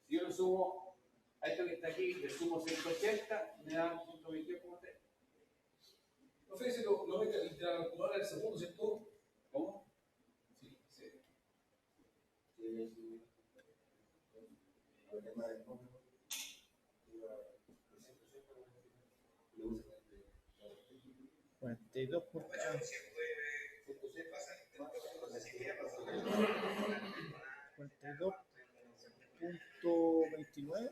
Si yo lo sumo a esto que está aquí, le sumo 180, me da 122.3. Profe, si lo ve que la calculadora del segundo, ¿cierto? ¿Cómo? Sí, sí. $42 por 42.29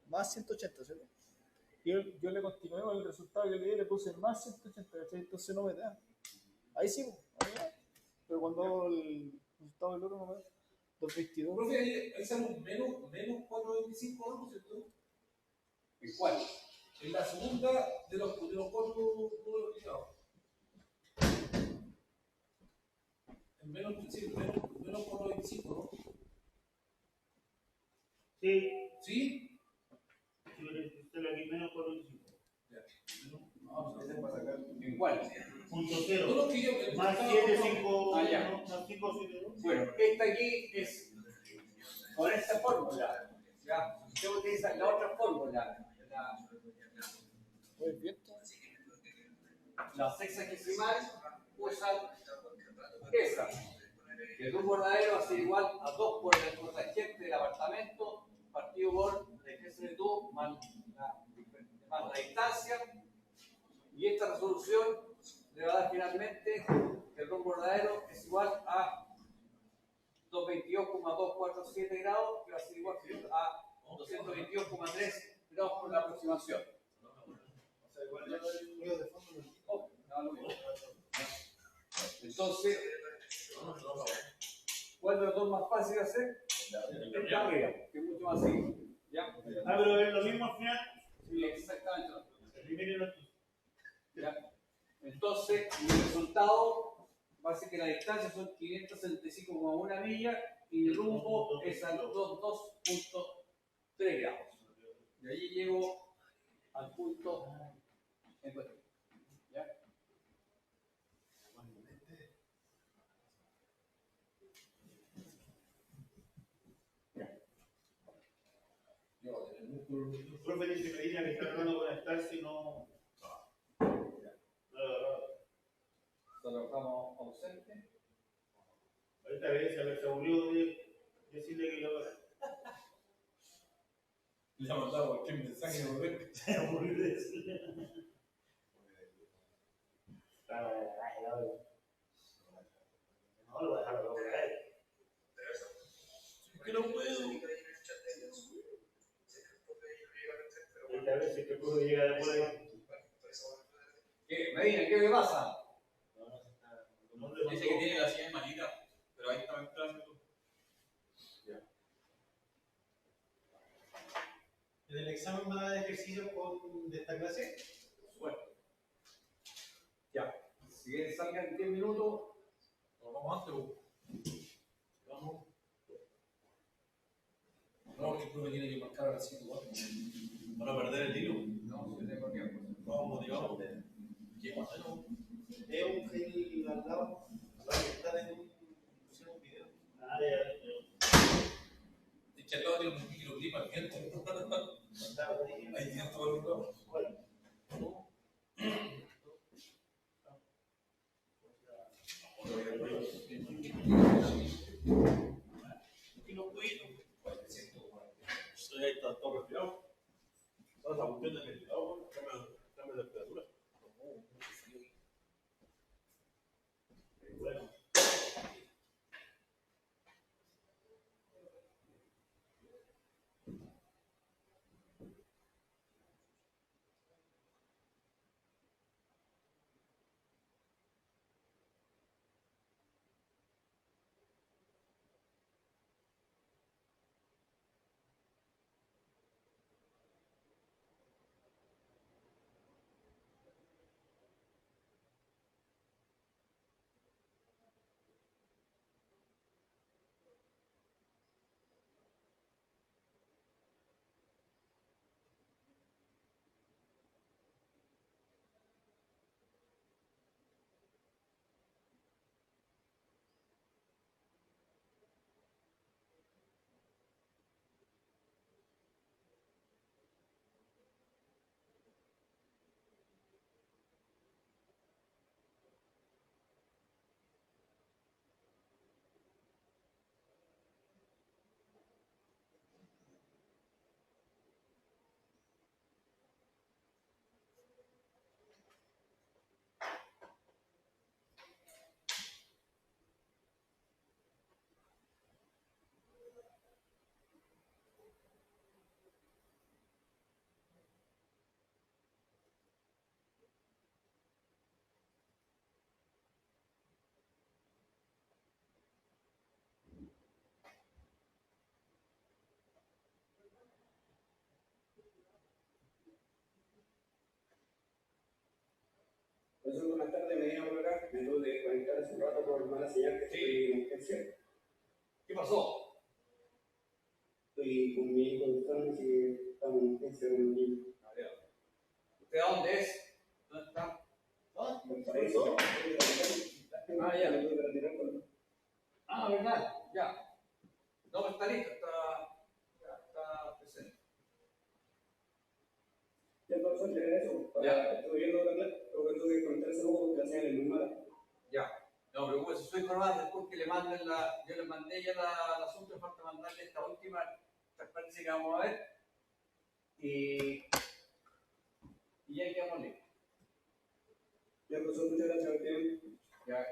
más 180, ¿cierto? Yo le continué con el resultado que le di, le puse más 180, ¿cachai? Entonces no me da. Ahí sí, ahí va. Pero cuando hago el resultado del otro no me da. 2.22. Profe, ahí sale un menos 4.25, ¿no? ¿Cierto? ¿En cuál? En la segunda de los 4 números que llevamos. En menos 4.25, ¿no? Sí, ¿Sí? usted lo aquí menos por 25. Ya. Vamos a ver. ¿En cuál? Punto No, cero. no, que yo. Más 7, 5, Ah, ya. más 5, 7, 2. Bueno, esta aquí es con esta fórmula. ¿Ya? Usted utiliza la otra fórmula, Pues viento. La sexagesimal usan esa. El rumbo verdadero va a ser igual a 2 por el cotangente del apartamento partido por la distancia de tú más la distancia. Y esta resolución le va a dar finalmente que el rumbo verdadero es igual a 222,247 grados, que va a ser igual a 222,3 grados por la aproximación. O sea, igual ya el ruido de fondo no. Oh, no, lo mismo. Entonces, ¿cuál de los dos más fácil de hacer? El de arriba, que es mucho más simple. ¿Ya? Pero es lo mismo al final. Sí, exactamente. El primero y el otro. ¿Ya? Entonces, mi resultado va a ser que la distancia son 565,1 millas y el rumbo es a los 2.3 grados. Y allí llego al punto en cuestión. ¿Ya? El profe dice que línea que está tratando de conectarse y no. Trabajamos ausente. Ahorita se aburrió de decirle que lo. Le ha mandado cualquier mensaje de volver. Se aburrió de decirle. No lo voy a dejar por ahí. Es que no puedo. Esta vez es que el profe llega de por ahí. ¿Qué? Medina, ¿qué me pasa? Dice que tiene la silla malita, pero ahí está entrando. ¿En el examen va a dar ejercicio de esta clase? Bueno. Ya. Si quieren salgan en 10 minutos. Nos vamos antes, vamos. No, porque el profe tiene que marcar a las 5 para no perder el hilo. No, si tengo tiempo. Vamos motivados. ¿Qué pasa? Es un gel al lado. Está en un video. Ah, ya. El lado tiene un microclip al viento. Ahí tiene todo el lado. ¿Qué no puedo? Ahí está todo respirado. Ahora la cuestión del ventilador, cambia de temperatura. Bueno. Entonces, buenas tardes, Medina por acá. Me tuve que conectar hace un rato por mala señal que estoy en urgencia. ¿Qué pasó? Estoy con mi hijo enfermo, así que estamos en urgencia con un niño. ¿Usted a dónde es? ¿Dónde está? ¿Eso? Ah, ya. Me tuve que retirar con... Ah, verdad, ya. No, está listo, está presente. ¿Ya pasó el regreso? Ya, estuve viendo la clase, pero tuve que contar ese poco porque hacían el mismo. Ya. No, pero pues, si soy informado después que le manden yo le mandé ya el asunto, falta mandarle esta última transparencia que vamos a ver. Y ya quedamos listos. Ya, profesor, muchas gracias. Martín. Ya.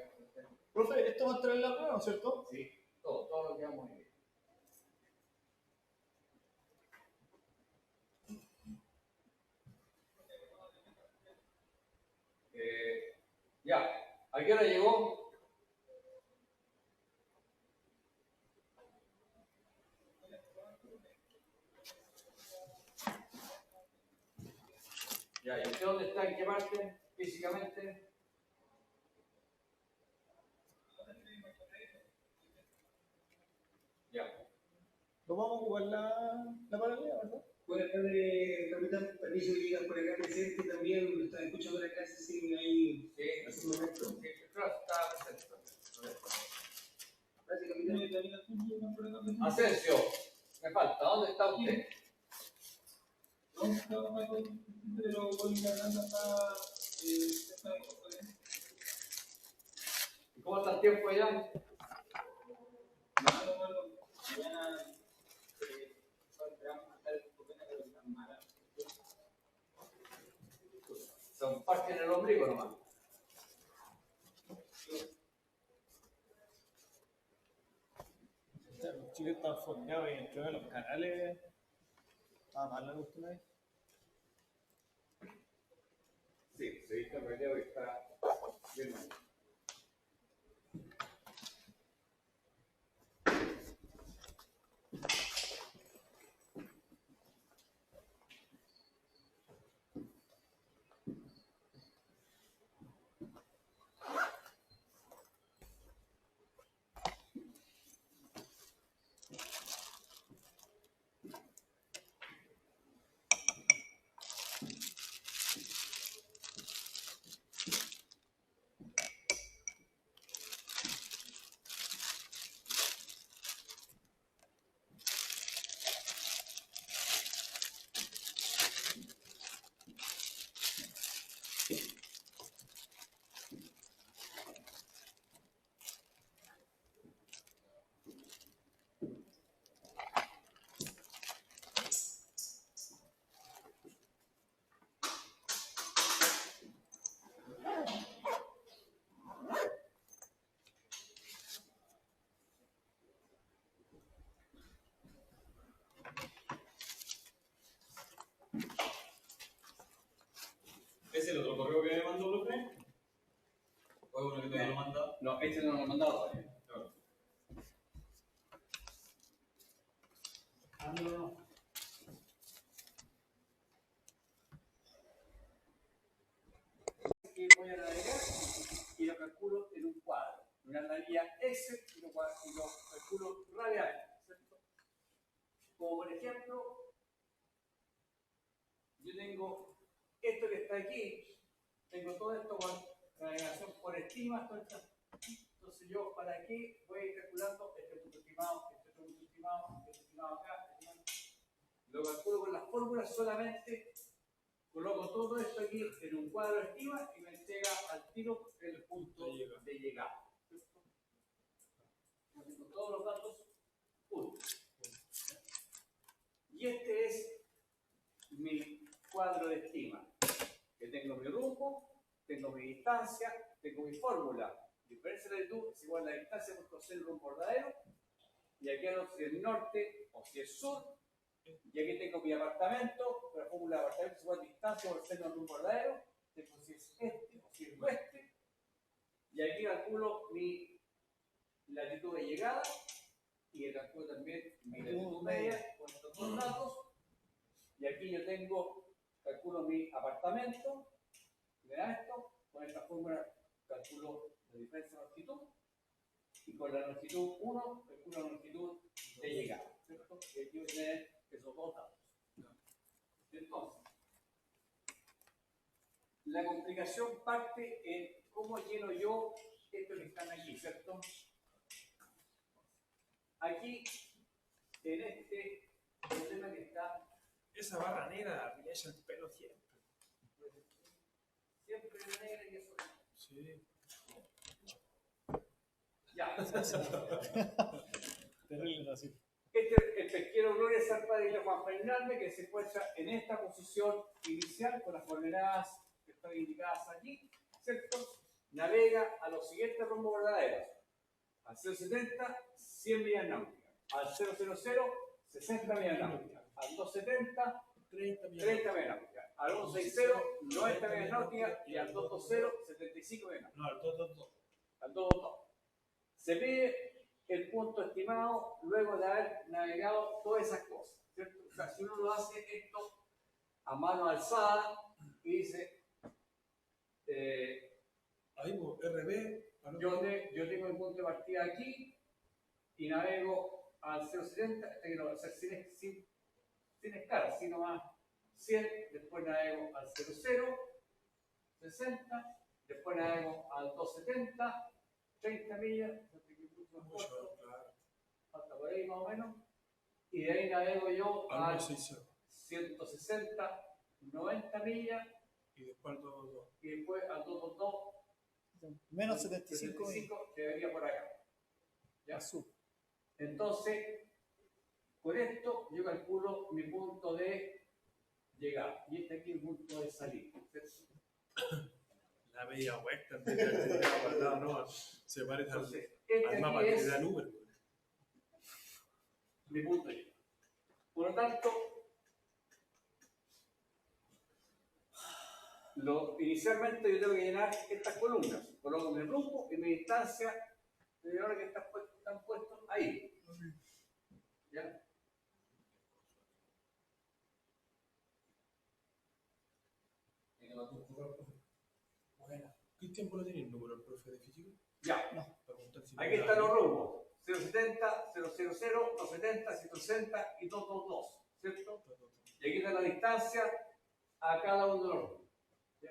Profe, esto va a estar en la prueba, ¿no es cierto? Sí, todo lo que vamos a ver. Ya, ¿a qué hora llegó? Ya, ¿y usted dónde está? ¿En qué parte? Físicamente. Ya. No vamos a ocupar la paralela, ¿verdad? Buenas tardes, capitán. Patricio Villegas por acá presente también. Está escuchando la clase sin ahí Sí, hace un momento. sí, claro, está presente. Gracias, capitán. Asensio, me falta, ¿dónde está usted? Pero voy ganando hasta ¿Y cómo está el tiempo allá? mañana Son partes en el ombligo nomás. Los chicos están fondeados y entre de los canales. Ah, mal la cuestión ahí. Sí, se dice el video y está bien mal. ¿Es el otro correo que me mandó, profe? ¿O es uno que te lo manda? No, este no lo he mandado todavía. Claro. Que voy a navegar y lo calculo en un cuadro, en una planilla Excel y lo calculo radial, ¿cierto? Como por ejemplo, yo tengo esto que está aquí, tengo todo esto con navegación por estimas, entonces yo para qué voy a ir calculando este punto estimado, este otro punto estimado, este estimado acá, lo calculo con las fórmulas solamente. Coloco todo esto aquí en un cuadro de estima y me entrega al tiro el punto de llegada. ¿Cierto? Tengo todos los datos juntos. Y este es mi cuadro de estima. Que tengo mi rumbo, tengo mi distancia, tengo mi fórmula. Diferencia de latitud es igual a la distancia por coser el rumbo verdadero. Y aquí no si es norte o si es sur. Y aquí tengo mi apartamento, la fórmula de apartamento es igual a distancia por seno del rumbo verdadero, tengo si es este o si es oeste, y aquí calculo mi latitud de llegada, y calculo también mi latitud media con estos dos datos, y aquí yo calculo mi apartamento, me da esto, con esta fórmula calculo la diferencia de longitud, y con la longitud 1 calculo la longitud de llegada, ¿cierto? Y aquí voy a tener esos dos datos. Entonces, la complicación parte en cómo lleno yo estos que están aquí, ¿cierto? Aquí, en este problema que está. Esa barra negra me echa el pelo siempre. Siempre una negra y eso. Sí. Ya. Terrible así. Este es el pesquero Gloria Zarpa de Isla Juan Fernández, que se encuentra en esta posición inicial con las coordenadas que están indicadas aquí, ¿cierto? Navega a los siguientes rumbos verdaderos. Al 070, 100 millas náuticas. Al 000, 60 millas náuticas. Al 270, 30 millas náuticas. Al 160, 90 millas náuticas. Y al 220, 75 millas náuticas. No, al 222. Al 222. Se pide el punto estimado luego de haber navegado todas esas cosas, ¿cierto? O sea, si uno lo hace esto a mano alzada y dice, Ahí, RB. yo tengo el punto de partida aquí y navego al 070, este que lo voy a hacer sin escala, sino más 100, después navego al 00, 60, después navego al 270, 30 millas, Mucho, claro. falta por ahí más o menos, y de ahí navego yo Al al 160. 160, 90 millas, Y después al 222. y después al 222, Menos 75 millas. que debería por acá. ¿Ya? Al sur. Entonces, con esto yo calculo mi punto de llegada, y este aquí es el punto de salida, ¿cierto? La media vuelta antes de tirar para el lado, no. Se parece al Entonces, este mapa aquí que es te da el Uber. mi punto de llegada. Por lo tanto, inicialmente yo tengo que llenar estas columnas. Coloco mi rumbo y mi distancia de ahora que están puestos ahí. ¿Ya? Bueno. ¿Qué tiempo lo tiene el número el profe de física? Ya. Preguntar si Aquí están los rumbos. 070, 000, 270, 160 y 222. ¿Cierto? Y aquí está la distancia a cada uno de los rumbos. ¿Ya?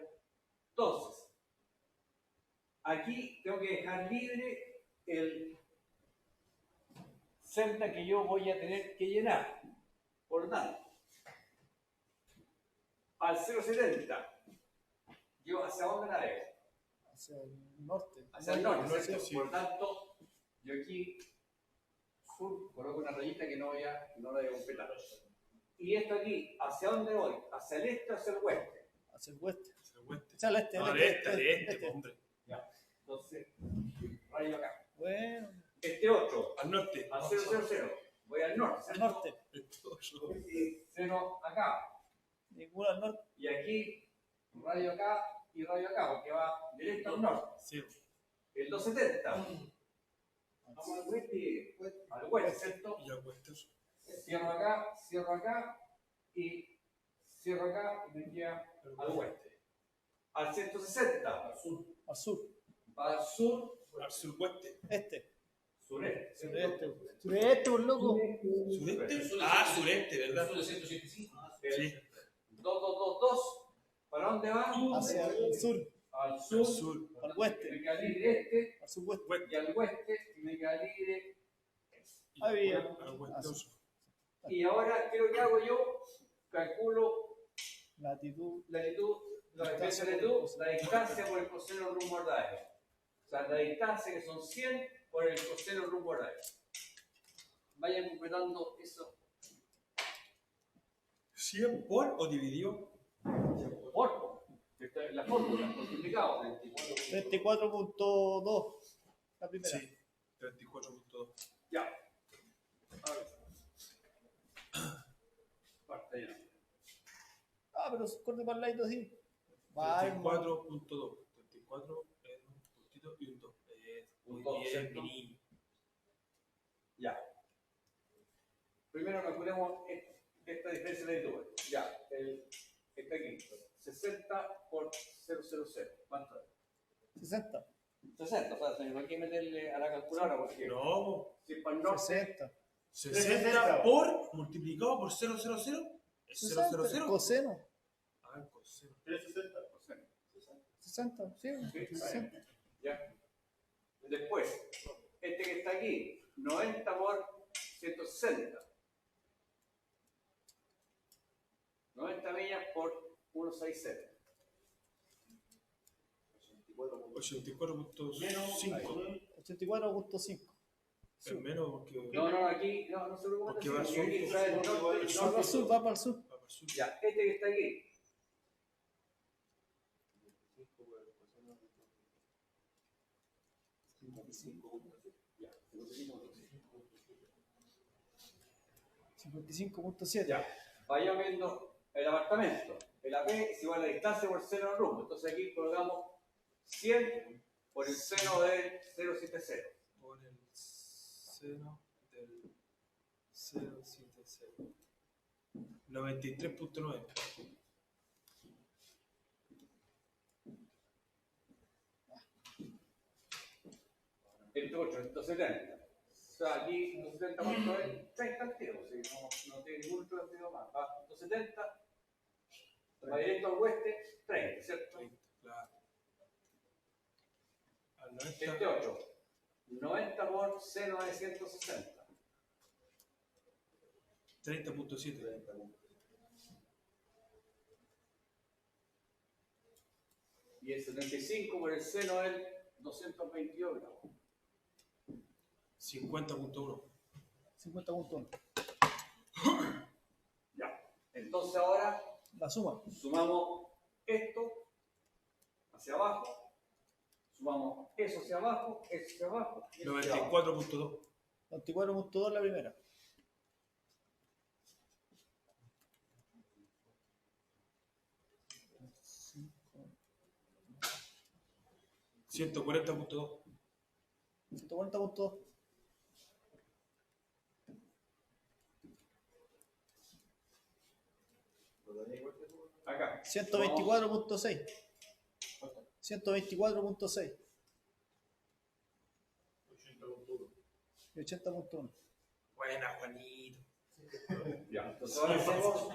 Entonces, aquí tengo que dejar libre el celda que yo voy a tener que llenar. Por lo tanto, al 070, yo hacia dónde navego? Hacia el norte. Hacia el norte, ¿cierto? sí. Por lo tanto, yo aquí sur coloco una rayita que no la voy a completar. Y esto aquí, ¿hacia dónde voy? ¿Hacia el este o hacia el oeste? Hacia el oeste. Hacia el oeste. Hacia el este. No, el al este, hombre. Ya. Entonces, rayo acá. Bueno, Este otro, Al norte. al 000, voy al norte. al ¿cierto? norte. Y 0 acá. Ninguno al norte. Y aquí, radio acá y radio acá, porque va directo al norte. Sí. El 270. Vamos al oeste, al oeste, ¿cierto? Y al oeste. Cierro acá y cierro acá y me queda al oeste. Al 160, al sur. Al sur. Al sur, Al suroeste. Este. sureste. Sureste. Sureste, por loco. ¿Sureste? Ah, sureste, ¿verdad? Sur de 185. Sí. 2222, ¿para dónde va? Hacia el sur. Al Al sur, sur. Al oeste. me queda libre este, Al suroeste. y al oeste me queda libre este. Ahí bien. Al oeste. Y ahora, ¿qué es lo que hago yo? Calculo Latitud. la distancia por el coseno rumbo verdadero. O sea, la distancia que son 100 por el coseno rumbo verdadero. Vayan completando eso 100 por o dividido. por esta es la fórmula, multiplicado. 34.2. La primera. Sí. 34.2. Ya. Parte ya. Ah, pero corte para el ladito así. Vale, 34.2. 34 es un puntito y un 2. Un Muy dos, bien, ¿cierto? mi niño. Ya. Primero calculemos esta diferencia de latitud. Ya, está aquí. 60 por 000. ¿Cuánto es? 60. 60, o sea, no hay que meterle a la calculadora porque No. si es para el norte, 60. 60 por multiplicado por 000 es 60. 000. Coseno. Ah, el coseno. 60. Sí, Sí, 60. ya. Después, este que está aquí, 90 por 160. 90 millas por 160. 84.5. 84.5. Es menos porque No, aquí, no se preocupen. Porque va al Aquí sur. está el norte, Va para el sur, va para el sur. va para el sur. Ya, este que está aquí. Ya, 55.7. Ya, vaya viendo el apartamento. El AP es igual a la distancia por el seno del rumbo. Entonces aquí colocamos 100 por el seno del 070. Por el seno del 070. 93.9. 170. O sea, aquí 170 cuánto es 30 al tiro, no tiene ningún otro sentido más. Va 170, va directo al oeste, 30, ¿cierto? 30, claro. Al 90. 28. 90 por seno de 160. 30.7. Y el 75 por el seno del 222 grados. 50.1. 50.1. Ya. Entonces ahora La suma. sumamos esto hacia abajo, sumamos eso hacia abajo, eso hacia abajo. Y eso hacia abajo. 94.2. 24.2 la primera. $140.2. 140.2. Acá. 124.6. 124.6. 80.1. Y 80.1. Buena, Juanito. Ya. Entonces ahora hacemos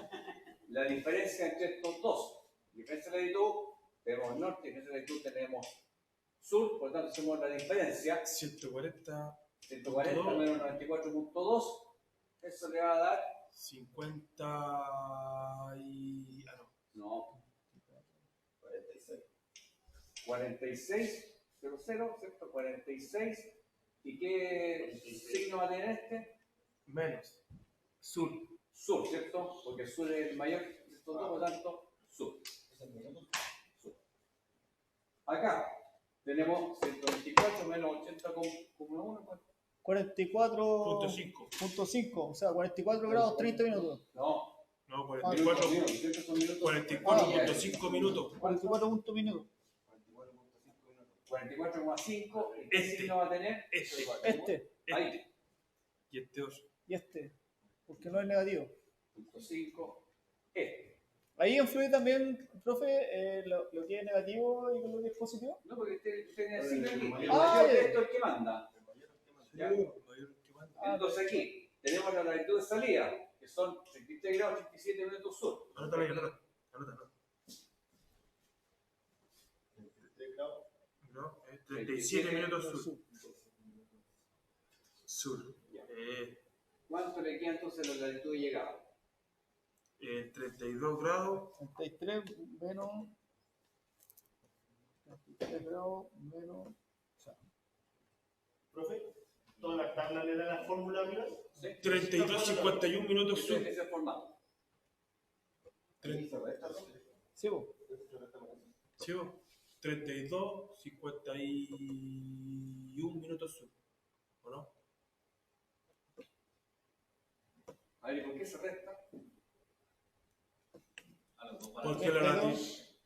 la diferencia entre estos dos. Diferencia de latitud, tenemos norte, diferencia de latitud tenemos sur, por lo tanto hacemos la diferencia. 140. 140 menos 94.2, eso le va a dar. 50 y... No. 46, 00, ¿cierto? 46. ¿Y qué signo va a tener este? Menos. Sur. Sur, ¿cierto? Porque el sur es el mayor de estos dos, por lo tanto, sur. Sur. Acá tenemos 124 menos 80,1. 44.5. O sea, 44 grados 30 minutos. No. No, Minutos, 44. siempre son minutos. 44.5 minutos. 44 minutos. 44,5. ¿Y qué signo va a tener? Este. Ahí. Y este 8. Y este. Porque no es negativo. 5. Este. Ahí influye también, profe, lo que es negativo y lo que es positivo. No, porque usted tiene el signo aquí. El Ah, mayor de ya. esto es el que manda. ¿Ya? Entonces aquí tenemos la latitud de salida, que son 33 grados 87 minutos sur. Anótalo ahí, anótalo. No, es 37 minutos sur. Sur. ¿Cuánto le queda entonces la latitud de llegada? 32 grados. 33 menos. 33 grados menos. O sea, Profe, ¿todas las tablas le dan la fórmula, amiga? 32,51 minutos sur. Ese es el formato. sí, vos. ¿Sí? 32,51 minutos sur. ¿O no? A ver, ¿y por qué se resta? Porque la latitud.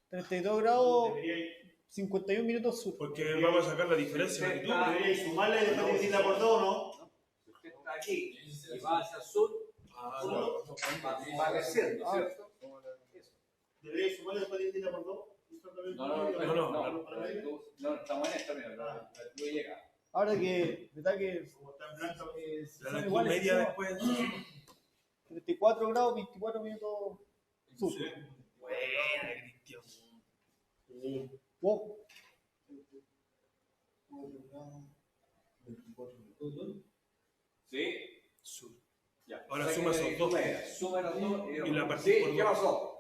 32 grados Debería 51 minutos sur. Porque vamos a sacar la diferencia de latitud. debería sumarle y después dividirla por dos, ¿no? Si usted está aquí y va hacia el sur, va creciendo, ¿cierto? Debería sumarle y después dividirla por dos. No, estamos en esto, mira, la latitud llega. Ahora que, ¿verdad que Como está en blanco, La son latitud iguales? media ¿no? después. 34 grados 24 minutos sur. Buena, Cristian. Wow. ¿Sí? Sur. Ya. Ahora Saquen suma la esos latitud dos. media, suma los dos Y la sí, partís por ¿qué dos. pasó?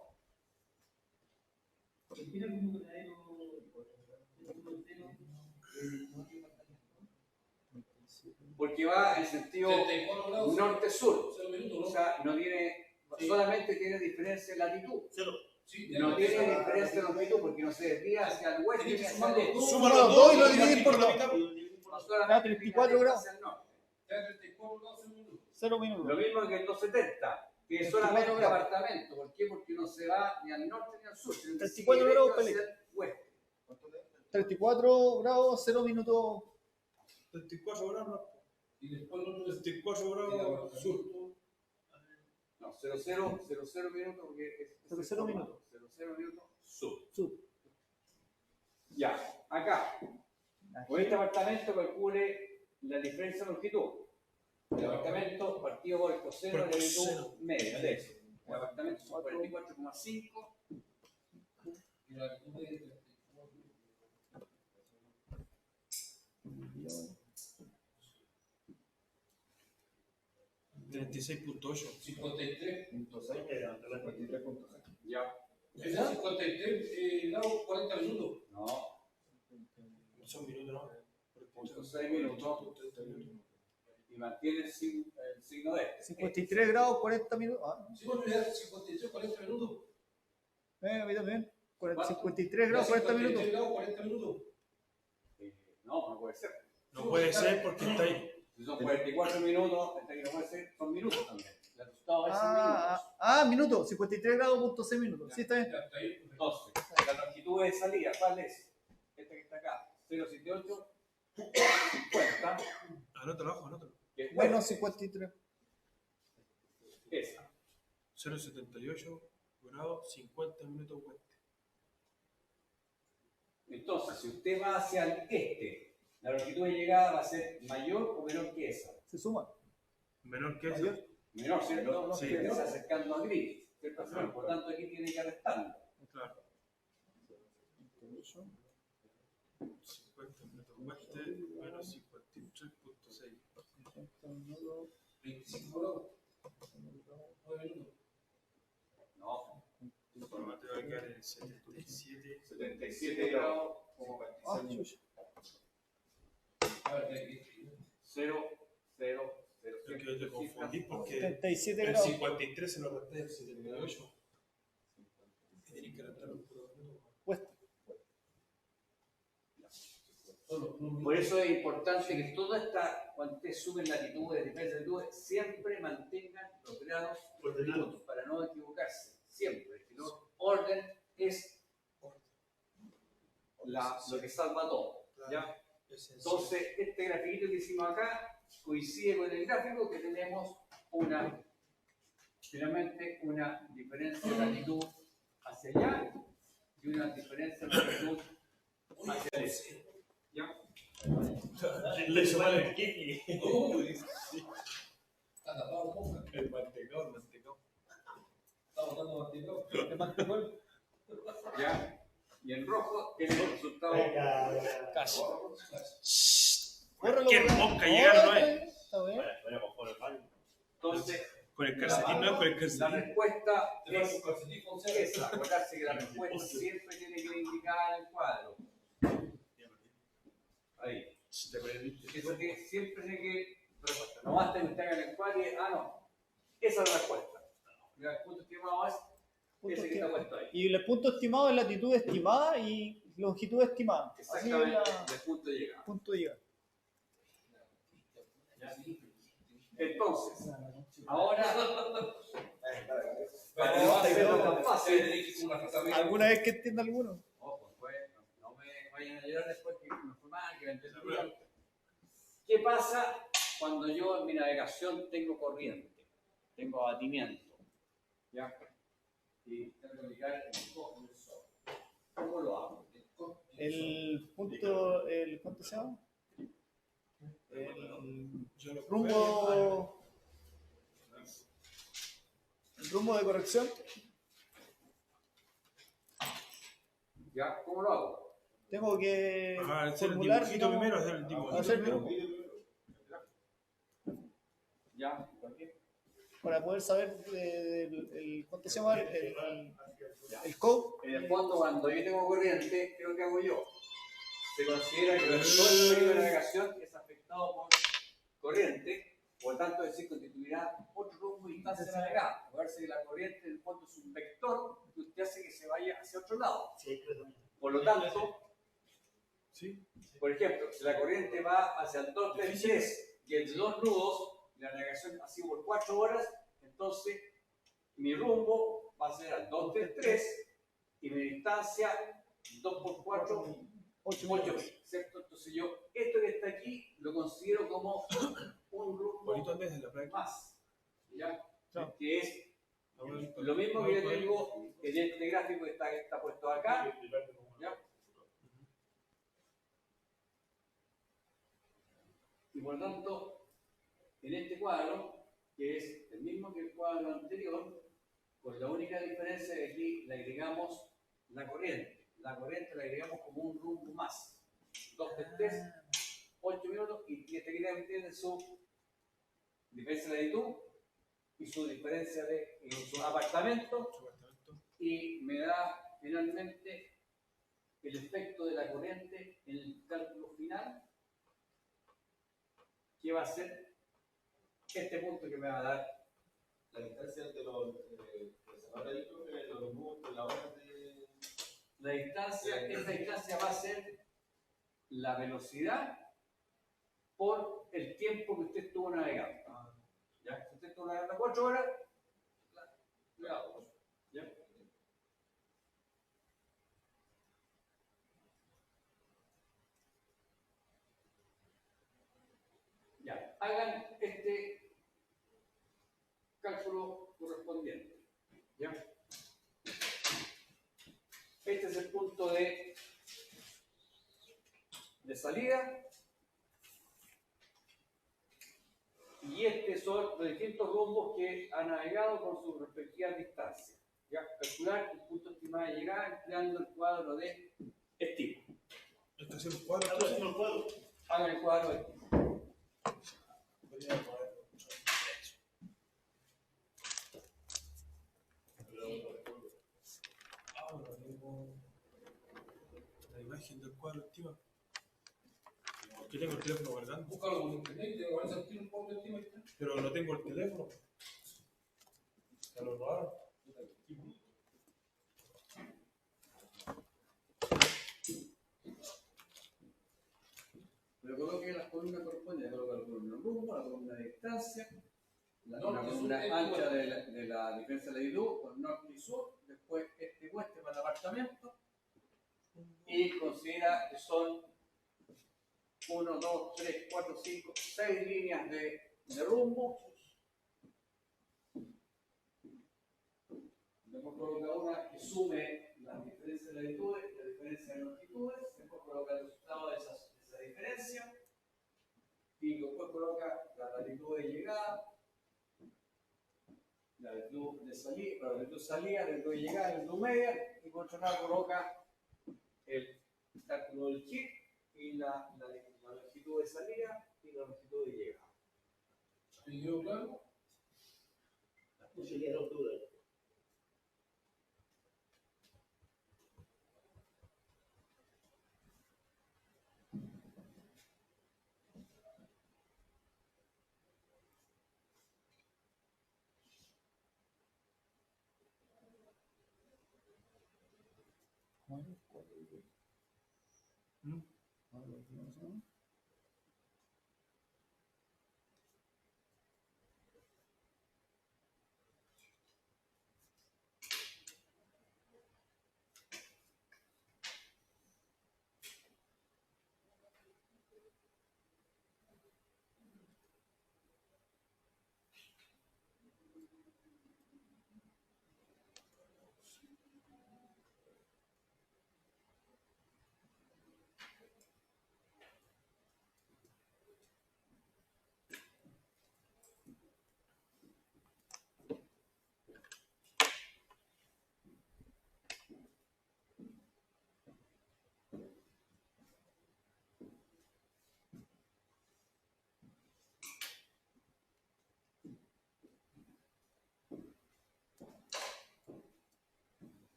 porque va en sentido 34 grados. norte-sur. 0 minutos, O ¿no? sea, no tiene, solamente tiene diferencia en latitud. Sí, ya No lo tiene sé. diferencia en longitud porque no se desvía hacia el oeste ni Tiene que hacia sumar el los este. dos. Suma los dos y lo dividís por la mitad. No solamente 34 grados. hacia el norte. Ya 34 grados, 0 minutos. 0 minutos. Lo mismo que el 270, que es 34 solamente grados. apartamento. ¿Por qué? Porque no se va ni al norte ni al sur, sino que 34 sigue grados, derecho hacia el oeste. 34 grados, 0 minutos. 34 grados, Y después el otro es 34 grados sur. No, 00 minutos porque es 00 minutos. 00 minutos sur. Sur. Ya, acá. Con este apartamento calcule la diferencia de longitud. El apartamento partido por el coseno de la longitud media de eso. El apartamento son 44,5. y la latitud de 34. 36.8. 53. Ya. Es 53 grados, 40 minutos. No, Son minutos, ¿no? 6 minutos. Y mantiene el signo de este. 53 grados, 40 minutos. Ah, Sí, bueno, ya 53, 40 minutos. a mí también. ¿Cuánto? 53 grados, 40 minutos. 53 grados, 40 minutos. No, no puede ser. No puede ser porque está ahí. Si son 44 minutos, este que no puede ser, son minutos también. El resultado es en minutos. Minutos. 53 grados, punto 6 minutos. Sí, está bien. Ya está ahí. Entonces, la longitud de salida, ¿cuál es? Esta que está acá, 078, 50, Anótalo abajo, anótalo. que es Bueno, oeste. 53. Esa. 0.78 grados, 50 minutos oeste. Entonces, si usted va hacia el este, la longitud de llegada va a ser mayor o menor que esa. Se suma. Menor que Mayor. eso. Menor, ¿cierto? Sí. Usted está acercando a gris, ¿cierto? Por tanto, aquí tiene que restarlo. Claro. 50 minutos oeste menos 53.6. 25 grados. 9 minutos. No, Bueno, Mateo va a quedar en 77. 77 grados como 46 Chucha. A ver, aquí. 0, 0, 0. Creo que te confundí porque 77 el grados. 53 se lo resté del 78. Tienes que restar un puro minuto. Puesto. Por eso es importante que toda esta, cuando ustedes suben latitudes, diferencias de latitudes, siempre mantengan los grados por minutos para no equivocarse. Siempre. Si no, orden es lo que salva todo. ¿Ya? Entonces, este grafiquito que hicimos acá coincide con el gráfico que tenemos finalmente una diferencia de latitud hacia allá y una diferencia de latitud hacia el este. ¿Ya? Le hizo mal el kiki. Está tapado, monja. El mantecado, el mantecado. Está botando mantecado. ¿Ya? Y en rojo tiene el resultado. Casi. Qué mosca llegaron, ¿no es? Está bien. Entonces, Con el calcetín, no es con el la calcetín. respuesta Te vas es con calcetín con cera. esa. Acordarse que la respuesta siempre tiene que ir indicada en el cuadro. Ahí. Te perdiste. Eso que siempre tiene que ir respuesta. No basta que usted haga el cuadro y no. Esa es la respuesta. El punto estimado es ese que está puesto ahí. Y el punto estimado es latitud estimada y longitud estimada. Así es Exactamente, la del punto de llegada. punto de llegada. Entonces, ahora, para Para no hacerlo tan que fácil, una frase ¿Alguna vez que entienda alguno? ojo, pues, no me vayan a llorar después que me fue mal, que me entendieron. ¿Qué pasa cuando yo en mi navegación tengo corriente, tengo abatimiento? ¿Ya? Y tengo que ubicar el cojo en el sol. ¿Cómo lo hago? El punto, ¿cuánto se llama? El rumbo de corrección. ¿Ya? ¿Cómo lo hago? Tengo que Hacer el formular, dibujito digamos, primero, hacer el dibujito. hacer dibujo ¿Ya? para poder saber ¿cuánto se llama? El code. En el fondo, cuando yo tengo corriente, ¿qué es lo que hago yo? Se considera que todo el periodo de navegación es afectado por corriente, por lo tanto, es decir, constituirá otro rumbo de distancia navegada. Acuérdense que la corriente en el fondo es un vector que usted hace que se vaya hacia otro lado. Por lo tanto, ¿Sí? por ejemplo, si la corriente va hacia el 233 y el de 2 nudos, la navegación ha sido por 4 horas, entonces mi rumbo va a ser al 233 y mi distancia 2 por 4, 8.000, ¿cierto? Entonces yo, esto que está aquí, lo considero como un rumbo Bonito antes de la práctica. más, ¿ya? Claro. Que es lo mismo que yo tengo en este gráfico que está puesto acá, ¿ya? Y por lo tanto, en este cuadro, que es el mismo que el cuadro anterior, con la única diferencia de que aquí le agregamos la corriente. La corriente la agregamos como un rumbo más. 2 de 3, 8 minutos, y este aquí también tiene su diferencia de latitud y su diferencia de su apartamento, y me da finalmente el efecto de la corriente en el cálculo final, que va a ser este punto que me va a dar La distancia de los separadores de los minutos, la hora de. la distancia. Esta distancia va a ser la velocidad por el tiempo que usted estuvo navegando. ¿Ya? Si usted estuvo navegando 4 horas, ¿ya? Ya, hagan este cálculo correspondiente. ¿Ya? Este es el punto de salida. Y estos son los distintos rumbos que ha navegado con sus respectivas distancias. ¿Ya? Calcular el punto estimado de llegada empleando el cuadro de estimo. Este es el cuadro. Hagan el cuadro de estimo. Ahora tengo la imagen del cuadro, estima. Aquí tengo el teléfono cargando. Búscalo por internet y te van a sentir un poco de estima. Pero no tengo el teléfono. Me lo robaron. Pero coloque las columnas correspondientes, coloca la columna rumbo, la columna de distancia, la Norte, columna sur, ancha este, de la diferencia de latitud, con norte y sur, después este y oeste para el apartamento, y considera que son 1, 2, 3, 4, 5, 6 líneas de rumbo. Después coloca una que sume las diferencias de latitudes y la diferencia de longitudes, después coloca el resultado de esa diferencia, y después coloca la latitud de llegada, la latitud de salida, la latitud de llegada, la latitud media, y por otro lado coloca el cálculo del chip y la longitud de salida y la longitud de llegada. ¿Me quedó claro? No se quedaron dudas.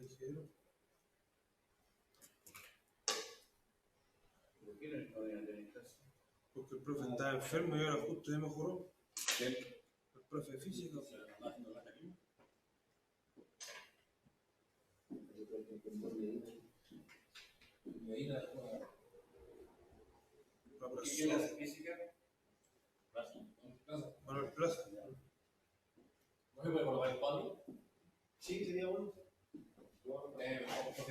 dijeron. ¿Por qué no viene a tener clase? Porque el profe estaba enfermo y ahora justo ya mejoró. ¿Quién? El profe de física. ¿Y quién hace física? Manuel Plaza. ¿No se puede colocar el palo? Sí, sería bueno. Ok.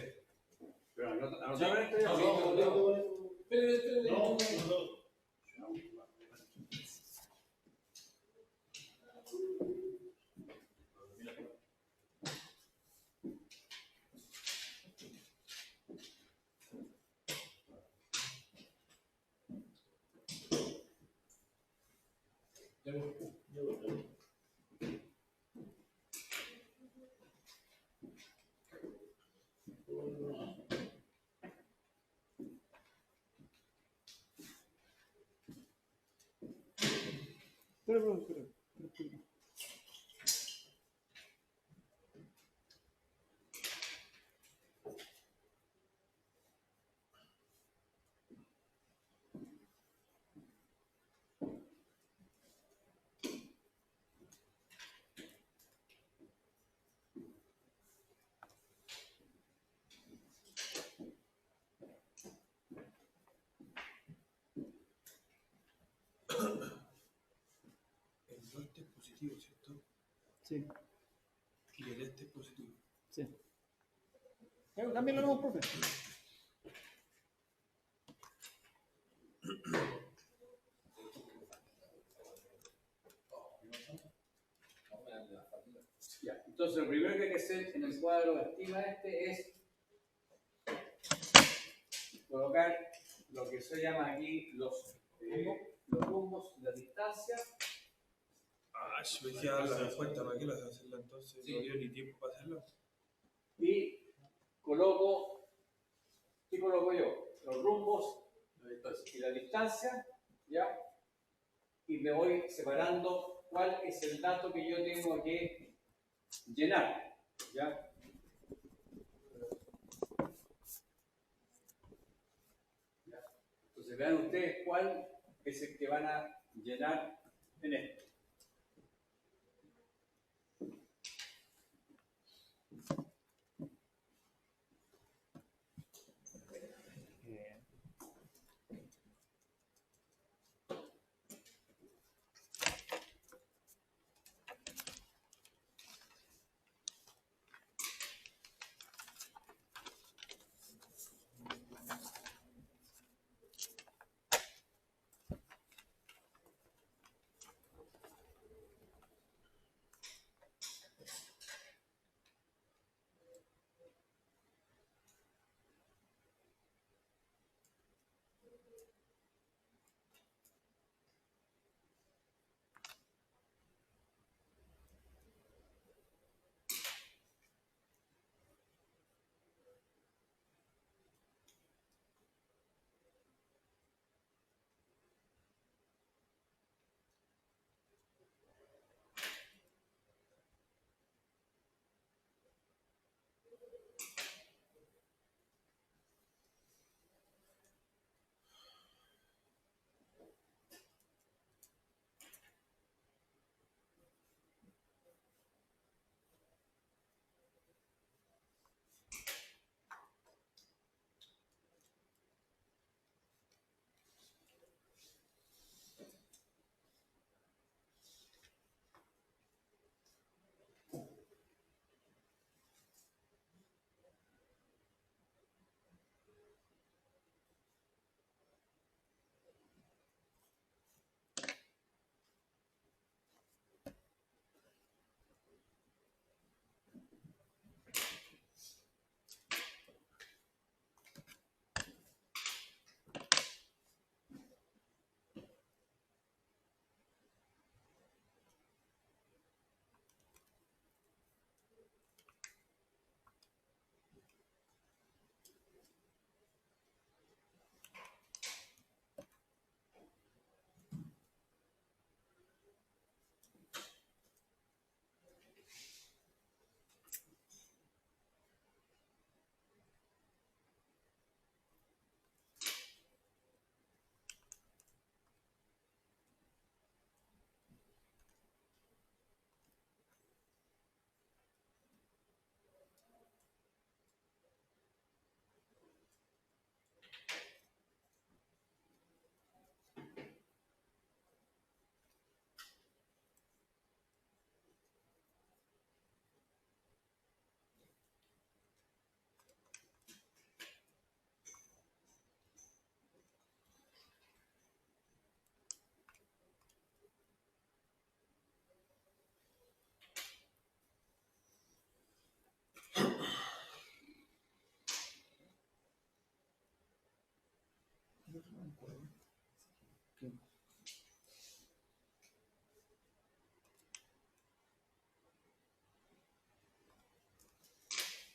Pero anotaron esto ya. Espere. No. Espera. El norte es positivo, ¿cierto? Sí, Y el este es positivo. sí. Cámbialo, no, profe. Ya. Entonces, lo primero que hay que hacer en el cuadro de estima este es colocar lo que se llama aquí los rumbos y la distancia. Ah, si me decía la respuesta, ¿para qué las hacerla entonces? Sí. No dio ni tiempo para hacerla. Y coloco, ¿qué coloco yo? Los rumbos y la distancia, ¿ya? Y me voy separando cuál es el dato que yo tengo que llenar, ¿ya? Entonces vean ustedes cuál es el que van a llenar en esto.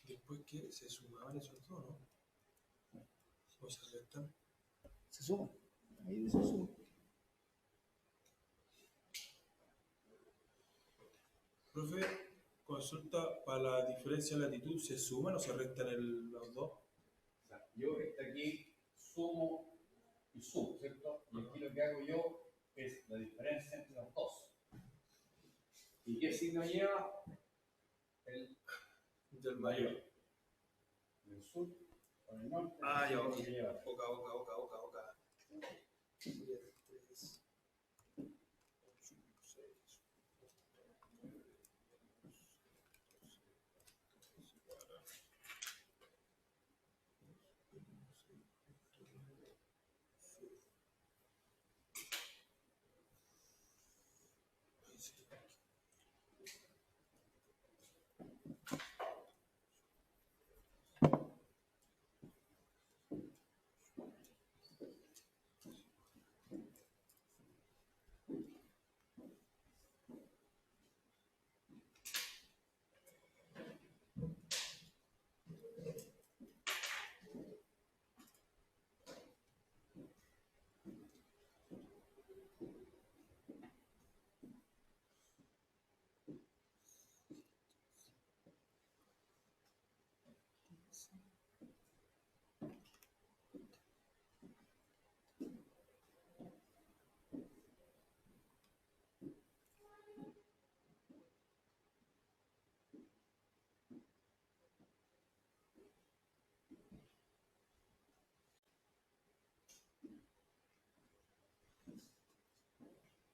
Después que se sumaban esos dos, ¿no? O se restan. Se suma. Ahí dice suma. Profe, consulta, ¿para la diferencia de latitud se suman o se restan los dos? O sea, yo aquí sumo y sumo, ¿cierto? Y aquí lo que hago yo es la diferencia entre los dos. ¿Y qué signo lleva? El Del mayor. del sur con el norte. Ah, ya, ok. Que lleva. Oca.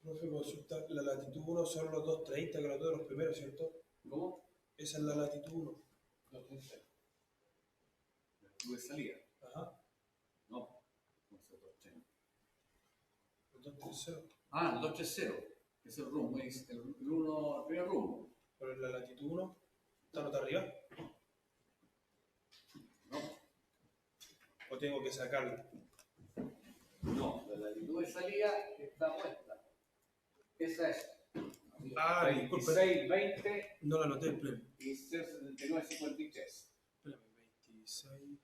Profe, consulta, la latitud 1 son los 230 que los dos de los primeros, ¿cierto? ¿Cómo? Esa es la latitud 1. Los 3 de salida. Ajá. No, no sé, 230. Los 230. Ah, el 230, que es el rumbo, es el primer rumbo. Pero en la latitud 1, ¿está nota arriba? No, ¿O tengo que sacarla? no, la latitud de salida está puesta. Esa es. Ah, disculpe. 26, 20 No la anoté, pleno. y 79, 53. Espérame, 26.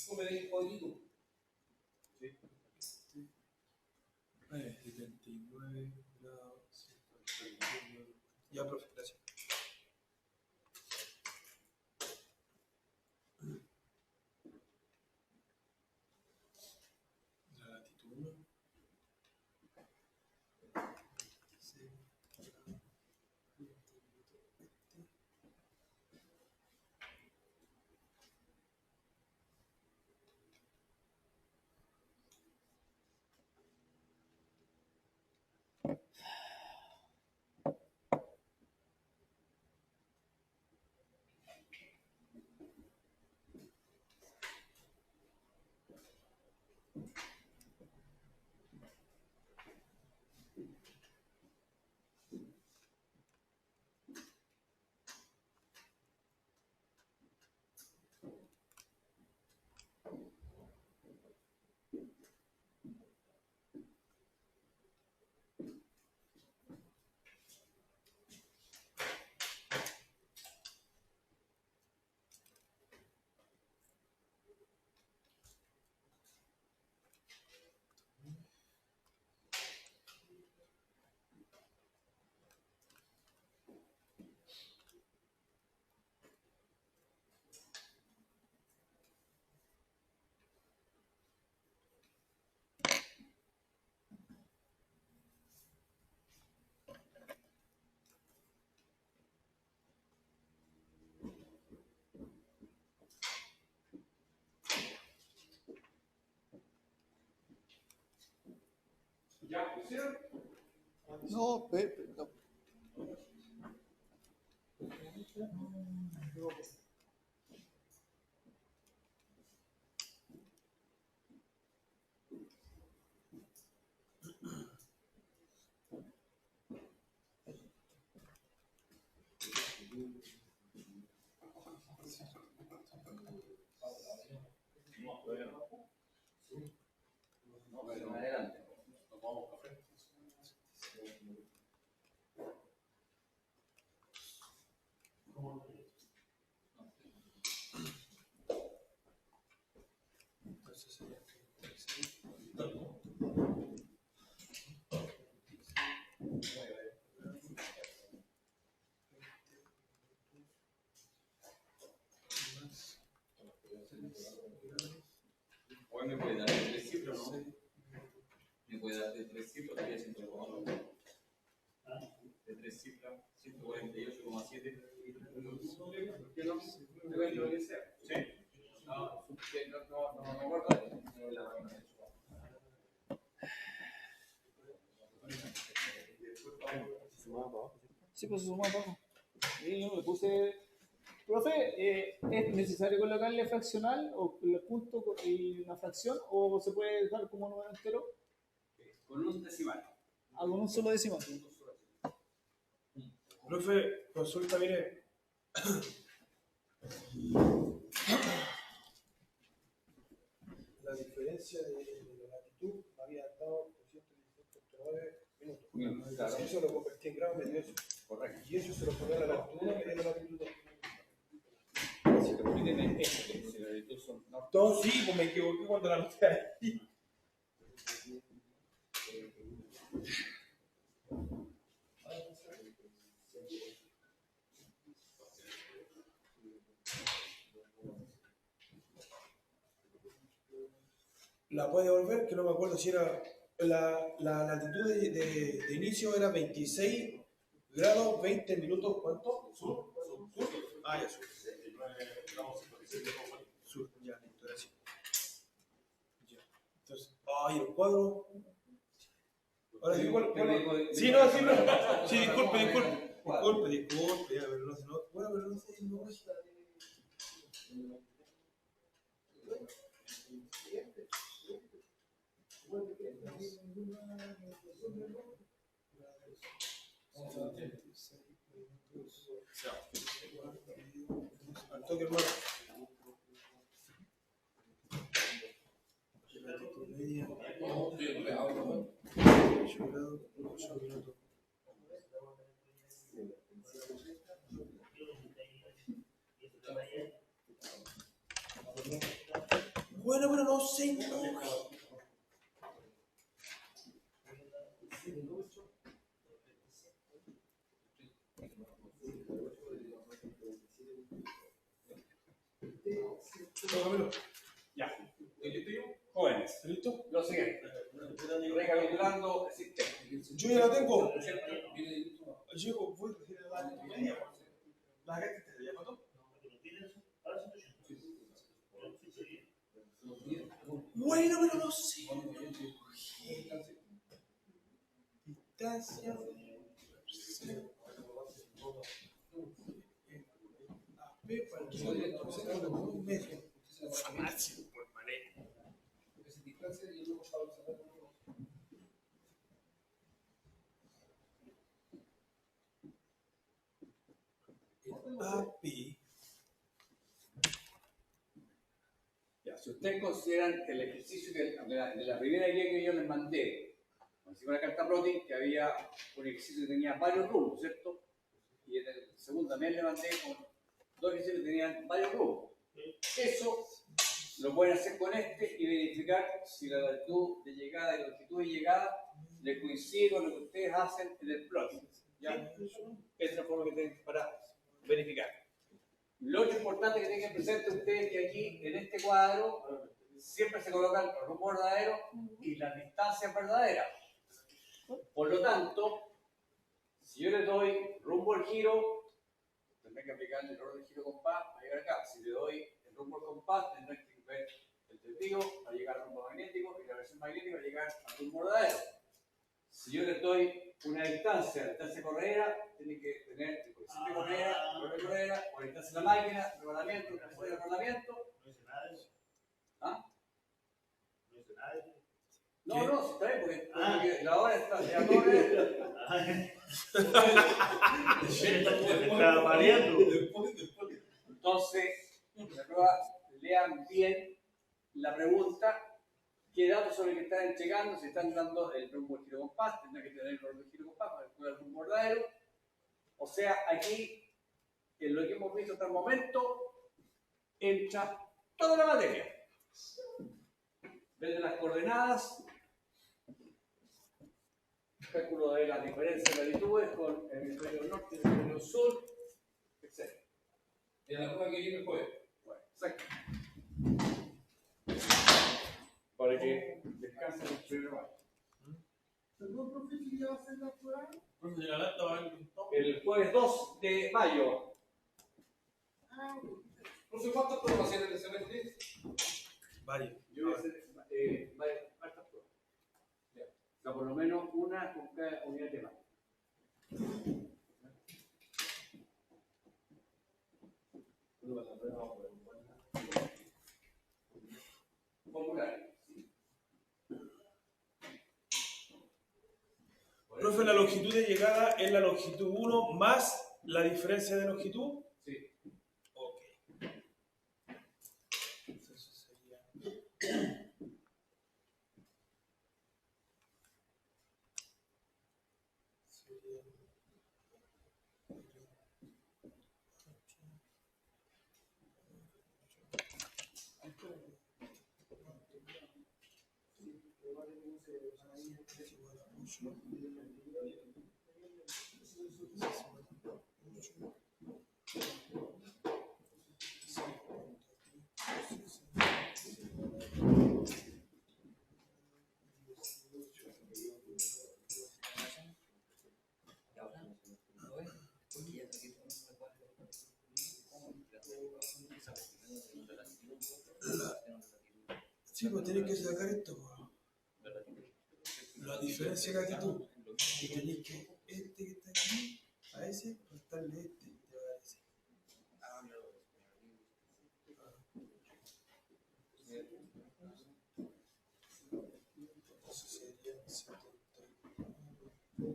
¿Cómo me dijo código? Sí. 79 grados 51. Ya, profe, gracias. La latitud 1. ¿Ya pusieron? No, no. No, pero más adelante. Nos vamos a café. Hoy me puede dar de 3 cifras, ¿no? Me puede dar de 3 cifras, sería 100,1. De 3 cifras, 148,7. ¿Por qué no? Depende de lo que sea. Sí. No me acuerdo. Sí, pues se suma abajo. Y yo le puse. Profe, ¿es necesario colocarle fraccional o el punto y una fracción o se puede dejar como número entero? Con un decimal. Ah, con un solo decimal. Profe, consulta, mire. La diferencia de la latitud había dado 216.9 minutos. Claro. Eso lo convertí en grado, me dio eso. Correcto. Y eso se lo ponía a la latitud, me dio la latitud. Si te permiten si la latitud son norte. Todo sí, pues me equivoqué cuando la anoté ahí. La puede devolver, que no me acuerdo si era la latitud de inicio era 26 grados 20 minutos, ¿cuánto? Sur. Ah, ya, sur. Sur, ya, listo, gracias. Ya. Entonces, ay, el cuadro. Ahora sí, sí, no, sí, no. Sí, disculpe, ya, pero no sé, no. Bueno, pero no sé, no. Al toque, hermano. Bueno, pero no sé, no. Ya. ¿Estoy listo yo? Jóvenes. ¿Listo? Lo siguiente. Recapitulando el sistema. Yo ya la tengo. Llego, voy a decir la media. La gente te llama todo. Bueno, pero no sé. Distancia. AP para el centro de un metro. Máximo por manera. AP. Ya, si ustedes consideran que el ejercicio de la primera guía que yo les mandé, cuando hicimos la carta Protein, que había un ejercicio que tenía varios rubros, ¿cierto? Y en el segundo también le mandé con dos ejercicios que tenían varios rubros. Eso lo pueden hacer con este y verificar si la latitud de llegada y la longitud de llegada le coincide con lo que ustedes hacen en el plotting. ¿Ya? Esa es la forma que tienen para verificar. Lo otro importante que tengan presente ustedes es que aquí, en este cuadro, siempre se colocan los rumbos verdaderos y las distancias verdaderas. Por lo tanto, si yo le doy rumbo al giro, tendré que aplicar el error del giro compás para llegar acá. Si le doy el rumbo al compás, tendré que ver el testigo para llegar al rumbo magnético y la versión magnética para llegar al rumbo verdadero. Si yo le doy una distancia corredera, tiene que tener el coeficiente corredera, el de corredera, o la distancia de la máquina, el rodamiento, el de rodamiento. No dice nada de eso. ¿Ah? No dice nada de eso. No, sí, está bien, porque la hora está ya corre. Está variando. Entonces, la prueba, lean bien la pregunta qué datos son los que están entregando, si están dando el rumbo del girocompás, tendrá que tener el rumbo del girocompás para calcular el rumbo verdadero. O sea, aquí, en lo que hemos visto hasta el momento, entra toda la materia. Desde las coordenadas, cálculo de las diferencias de latitudes con el hemisferio norte y el hemisferio sur, etc. Y a la prueba que viene el jueves. Bueno, exacto. Para que descansen el primer. ¿Perdón, profe, si ya va a hacer la prueba? Profe, de la lata va a haber un toque. El jueves 2 de mayo. Ah, ok. Profe, ¿cuántas pruebas hacen en el semestre? Varios. Yo voy a hacer varias pruebas. Ya. O sea, por lo menos una con cada unidad temática. Formulario. Profe, la longitud de llegada es la longitud 1 más la diferencia de longitud. Sí. Ok. Entonces sería... Sí, pues tenés que sacar esto, la diferencia de latitud. Y tenés que este que está aquí, a ese, restarle este, y te va a dar ese. Entonces serían 73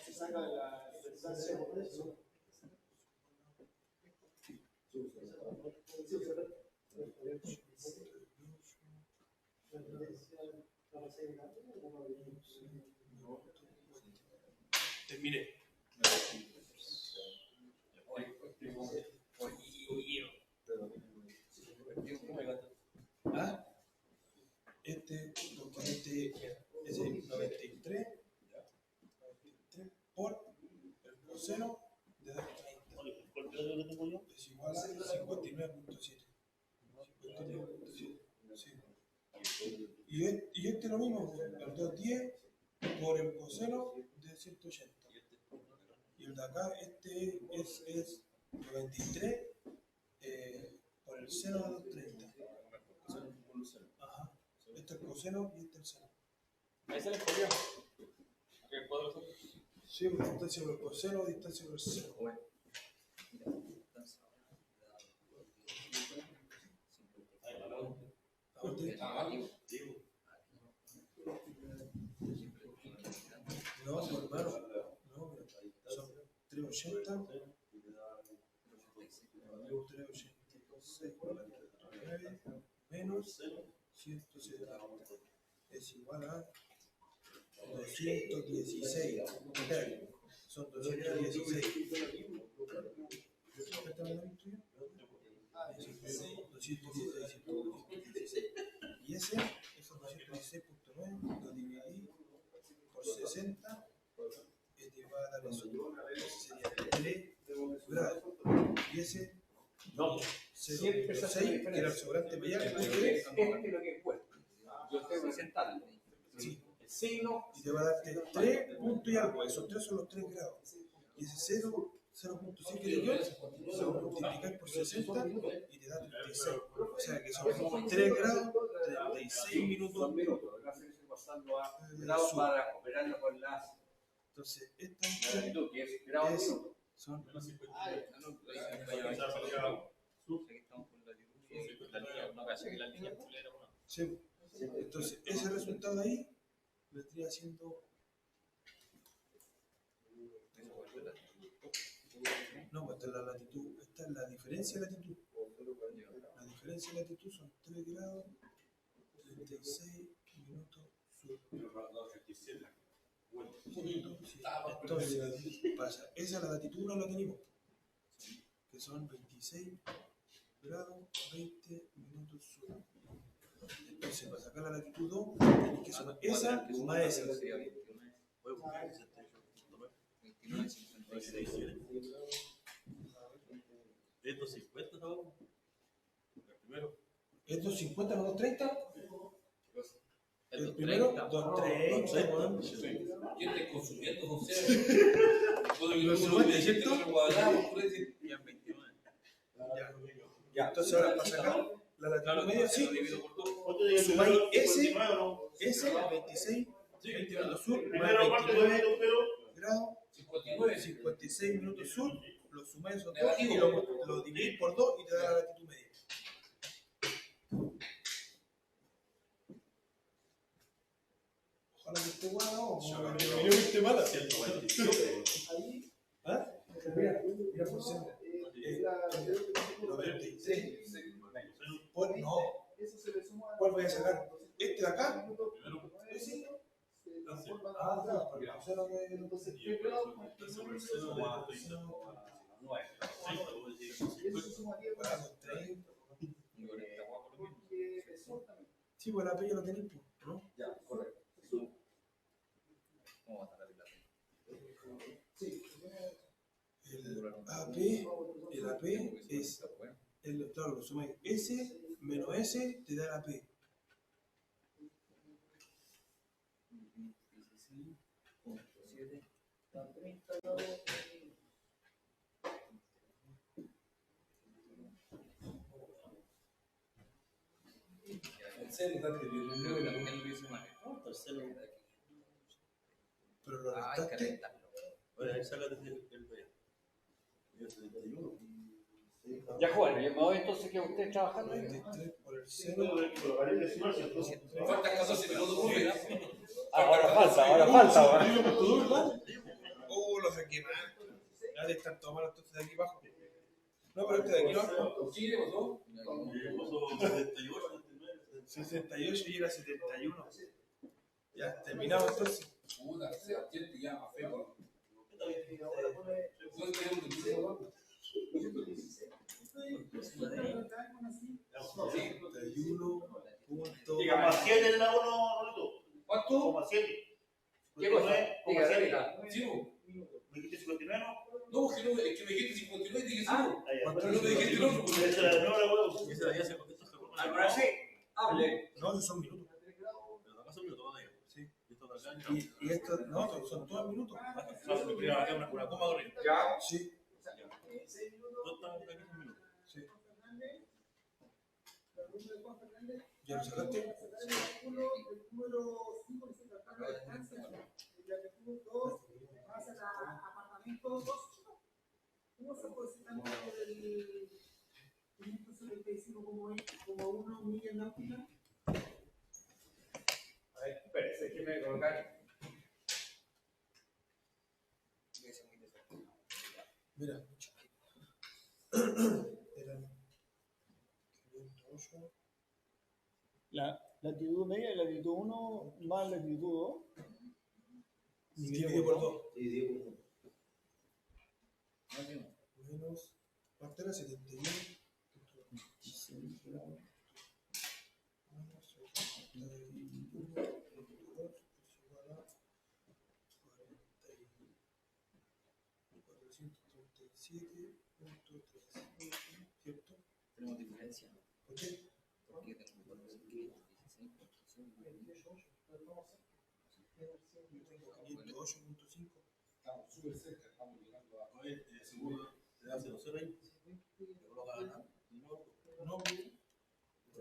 Se saca la distancia por eso. Terminé. ¿Ah? Este es el 93 por el coseno de 230. Es igual a 59.7. 59.7. Sí. Y este lo mismo, el 210 por el coseno de 180. Y el de acá, este es 93 por el seno de 230. Ajá. Este es el coseno y este es el seno. Ahí se les copió. ¿Qué cuadro son? Sí, pues distancia por el coseno, distancia por el seno. No, pues, hermano, no, son 380 menos 170 es igual a 216. Son 216. Y ese es 216.9, lo dividí por 60 y te va a dar eso. Sería 3 grados. Y ese No, siempre se hace 0.6, que era el sobrante para allá. Este es lo que cuesta. Yo estoy presentando. Sí. El signo. Y te va a darte 3 puntos y algo. Esos 3 son los 3 grados. Y ese 0.6 que dio, se lo multiplicas por 60 y te da 36. O sea que son 3 grados, 36 minutos. Son minutos. Pasando a grados para operarlo con las. Entonces, esta latitud, que es grado es, minuto. son Aquí estamos con la latitud y la línea, no calla que la línea es culera, bueno. sí. Entonces, ese resultado ahí vendría siendo No, pues esta es la latitud, esta es la diferencia de latitud. La diferencia de latitud son 3 grados, 36 minutos sur. Entonces, pasa, esa es la latitud 1 la tenemos, que son 26 grados, 20 minutos sur. Entonces, para sacar la latitud 2, tenés que sumar esa más esa. 29.56. ¿Es 250 no? El primero. ¿Es 250 no 230? El 230. primero, 230, weón. ¿Quién te consumiendo, José? Los 50, ¿cierto? Ya 29. Ya, entonces ahora para sacar la latitud media, sí. ¿Cuánto de Sumáis ese, 29 o no? ese, 26, 20 minutos sur, más Primero parte de 29 pero grados, 59. 56 minutos sur, lo sumáis esos dos Negativo. y lo dividís por 2 y te da la latitud media. Ojalá que esté guardado, no me viste mala. 127. Ahí, ¿Ah? Mira por ciento. 96. No, eso se le suma. ¿cuál voy a sacar? ¿Este de acá? ¿Ese? Ah, claro, porque no sé lo que. Entonces, 3 grados más Eso 9, se sumaría eso se sumaría con para los 30. porque eso también. Sí, pues la P ya lo tenéis, ¿no? Ya, correcto. ¿Cómo va a estar la Sí, El AP es, claro, lo sumáis S menos S te da la P. está 30 grados. En serio, date bien. Pero lo Ay, restaste, caleta. Oye, sácate el B. Yo 71. Ya, joven, yo me voy entonces que usted trabajando. 23 por el 0. Pero vale decimal, ¿cierto? Faltan 14 minutos, profe. Ahora falta. Lo saqué mal. Ya de estar todo mal entonces de aquí abajo. No, pero este de aquí abajo. Sí, ¿le pasó? Pasó 78, 79. 68 y era 71. Ya, terminamos entonces. Puta, Sebastián te llama feo. Ahora pone ¿No tenemos que decir algo? 116. Sí. 71 punto. Dígame. 7 en la 1, Rolito. ¿Cuánto? 7. ¿Qué cosa? 59,7. Diga. Sí, vos. ¿Me dijiste 59? No, es que me dijiste 59 y dije sí. Ah, vos. ¿Cuánto Pero no me dijiste el otro. pues. Esa era la huevo. Esa ya se esto se fue. ahora sí, hable. No, esos son minutos. Pero acá son minutos todavía. Sí. Y esto de acá ni Y estos, no, son todos minutos. no, me queda acá una coma arriba. Ya. Sí, Todo está acá en minutos. sí. ¿Ya lo sacaste? El número 5 dice tratar la distancia. La latitud 2 más el apartamento 2. ¿Cómo se puede decir también del 575 como 1 millas náuticas? A ver, espérese, déjeme colocar. Mira. Eran 508. La latitud media y latitud 1 más latitud 2. Dividido por 2. Menos. ¿Cuánto era? 71. Menos 437.3. ¿Cierto? Tenemos diferencia. ¿Por qué? Porque tengo 416. Yo tengo 508.5. Estamos súper cerca, estamos llegando a. Oye, seguro te hace 2 horas ahí. Te coloca a ganar. No,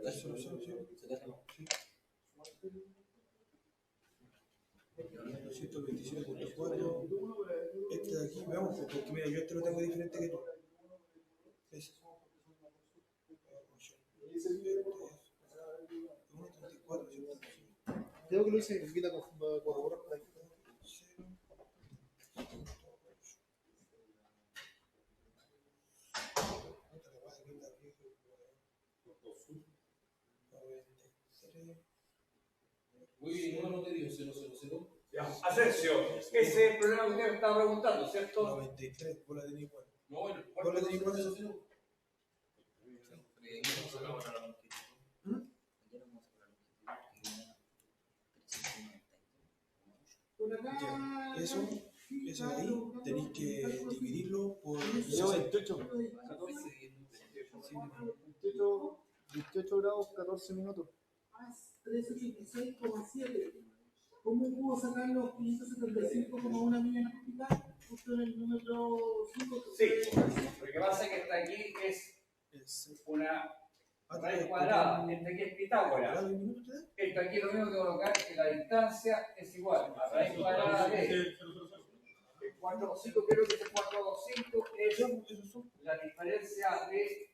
eso no sé, sí. Se deja. 227.4. Este de aquí, veamos, porque mira, yo este lo tengo diferente que tú. Ese. 1.34, Creo que lo hice y invita a corroborar por ahí. Muy bien, no te digo 000. Ya. Asensio, ese es el problema que usted me estaba preguntando, ¿cierto? 93, vos la tenés igual. No, bueno, Vos la tenés igual. Por acá. Eso de ahí tenéis que dividirlo por 28 grados, 14 minutos. 386,7. ¿Cómo pudo sacar los 575,1 millones cubicadas? Justo en el número 5. Sí, lo que pasa es que hasta aquí es una raíz cuadrada, este aquí es Pitágoras. Esto aquí lo mismo que colocar que la distancia es igual a raíz cuadrada de 4,5, creo que este 4,5 es la diferencia de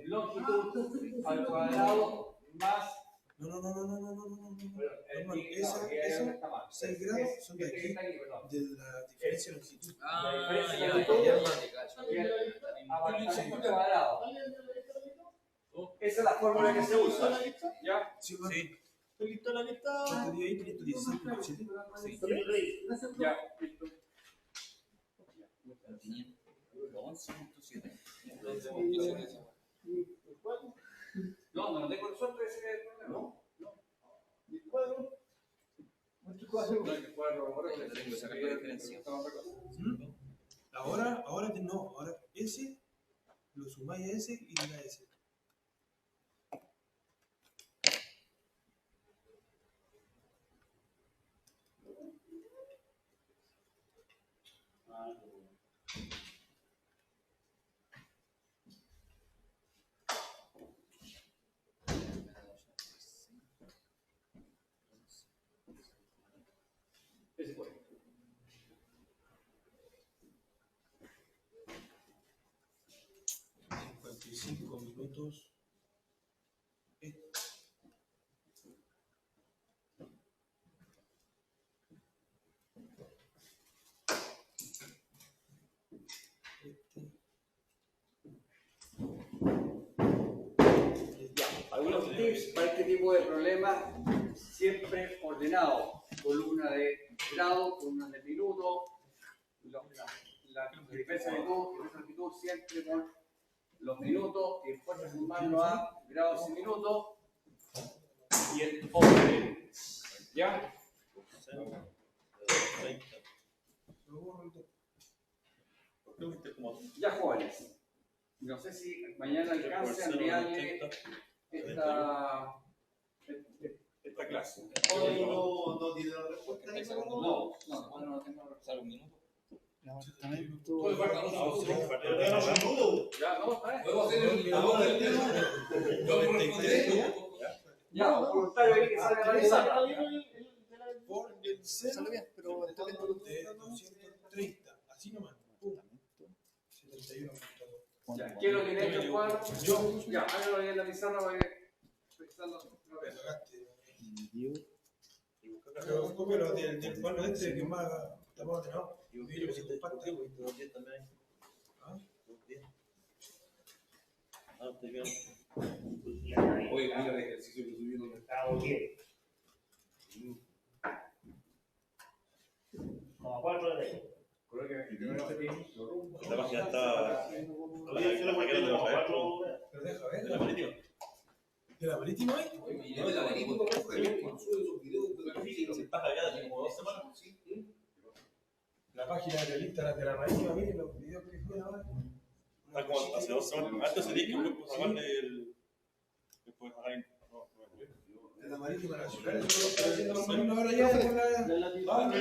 longitud al cuadrado más. No. Bueno, Esos 6 grados son de aquí, de la diferencia de longitud. La diferencia de longitud apartamento cuadrado. Esa es la fórmula que se usa. ¿Ya? Sí. ¿Estoy listo la lista? ¿Cuánto día ahí? 516. Ya, listo. No tengo nosotros ese problema. No. ¿Y el cuadro? ¿Nuestro cuadro? No, el cuadro, ahora Tengo que sacar la diferencia. Ahora ese lo sumáis a ese y le da ese. Ese fue. 55 minutos. Algunos tips para este tipo de problemas, siempre ordenado, columna de grado, columna de minuto, la diferencia de longitud siempre con los minutos y después transformarlo a grados y minutos y el orden. ¿Ya? Ya, jóvenes. No sé si mañana alcance a enviarle esta clase. Hoy no tiene la respuesta. No tengo ¿Sale un minuto? Todo falta un minuto. Ya, no, está bien. Podemos hacer el labor del tema. Yo me respondí. Ya, un voluntario ahí que salga a revisar. Por el 0 Sale bien, pero está bien. de 230. Así nomás. Pum. 71 minutos. Ya, ¿quién lo tiene hecho el cuadro? Yo. Ya, hágalo ahí en la pizarra para que revisando. Pero cópialo del cuadro este que es más ordenado. Mira, que se compacta. Oye, mira el ejercicio que subieron. Como 4 de ahí. Creo que el primero lo rumbo. La página está. Oye, yo lo voy a quedar como 4. Pero deja ver. ¿De la marítima? ¿De la marítima hay? Oye, me llevé la marítima, por favor, cuando sube esos videos de la física. Si está hackeada, tiene como 2 semanas. La página de Instagram de la marítima, miren los videos que suben ahora. Está como hace 2 semanas. Antes se dijo que después sacarle el. Después sacar. De la marítima nacional. Ahora ya con la.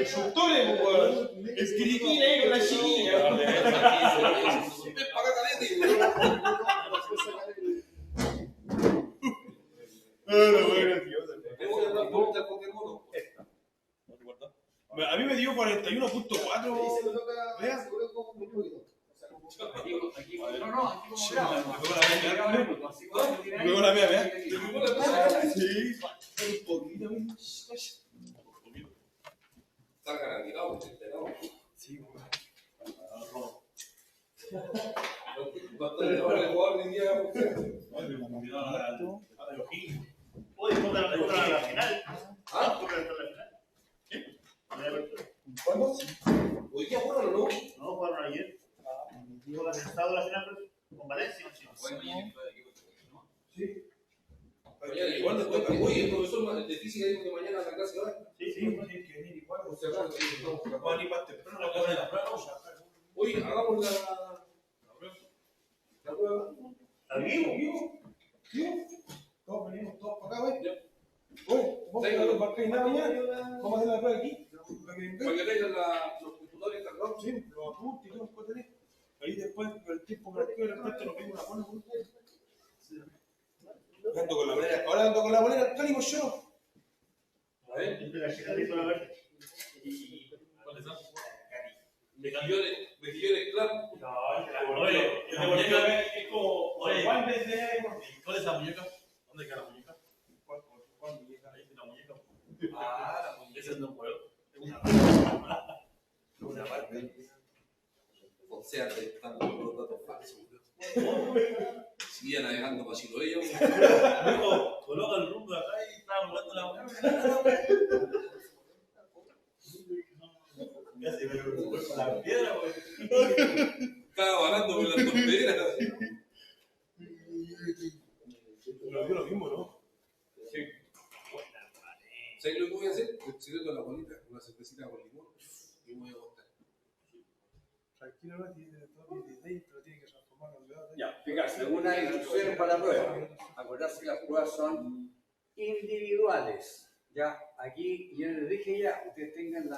¡Instructores, weón! Escriquina ahí con la chiquilla. A mí me dio 41.4. Vean. Aquí, no, aquí como grado. Luego la mía, vean. Sí, un poquito. Está garantizado, ¿no? Sí, weón. el jugador de día. Oye, ¿cómo la final? ¿Ah? ¿Cómo la final? ¿Cuándo? Hoy día jugaron, ¿no? No, jugaron ayer. ¿Cómo la estado la final con Valencia? Sí. Mañana igual después. Oye, el profesor de física dijo que mañana la clase va. Sí, tiene que venir igual. Por si acaso, Van a ir más temprano. la clase de la prueba. Oye, hagamos la prueba. Todos venimos todos para acá, ¿ves? Oye, vamos a ir a los parques y nada mañana. Vamos a hacer la prueba aquí. Para que Para que traigan los computadores cargados. sí, los apuntes y todo lo que tenés. Ahí después, con el tiempo que nos queda, el nos pedimos una buena. Ando con la bolera. Ahora ando con la bolera al cálimo yo. A ver. ¿Cuáles son? Mejillones, claro. Oye, esa muñeca es como. Oye, ¿cuál es esa muñeca? ¿Dónde queda la muñeca? ¿Cuál muñeca? Ahí está la muñeca. Ah, la muñeca. Ese no puedo. Una parte. O sea, te están dando los datos falsos. Seguía navegando para Chiloé. Dijo, coloca el rumbo acá y estaba jugando la muñeca. ¿Qué hace? La piedra, güey. Estaba balando con las torpederas. Lo dio lo mismo, ¿no? Sí. ¿Sabes lo que voy a hacer? El secreto de la bolita, una cervecita con limón. Y voy a acostar. Tranquilo, no tiene todo mi detalle, pero tiene que transformar la ciudad. Ya, fíjate, una instrucción para la prueba. Acordarse que las pruebas son individuales. Ya, aquí yo les dije ya, ustedes tengan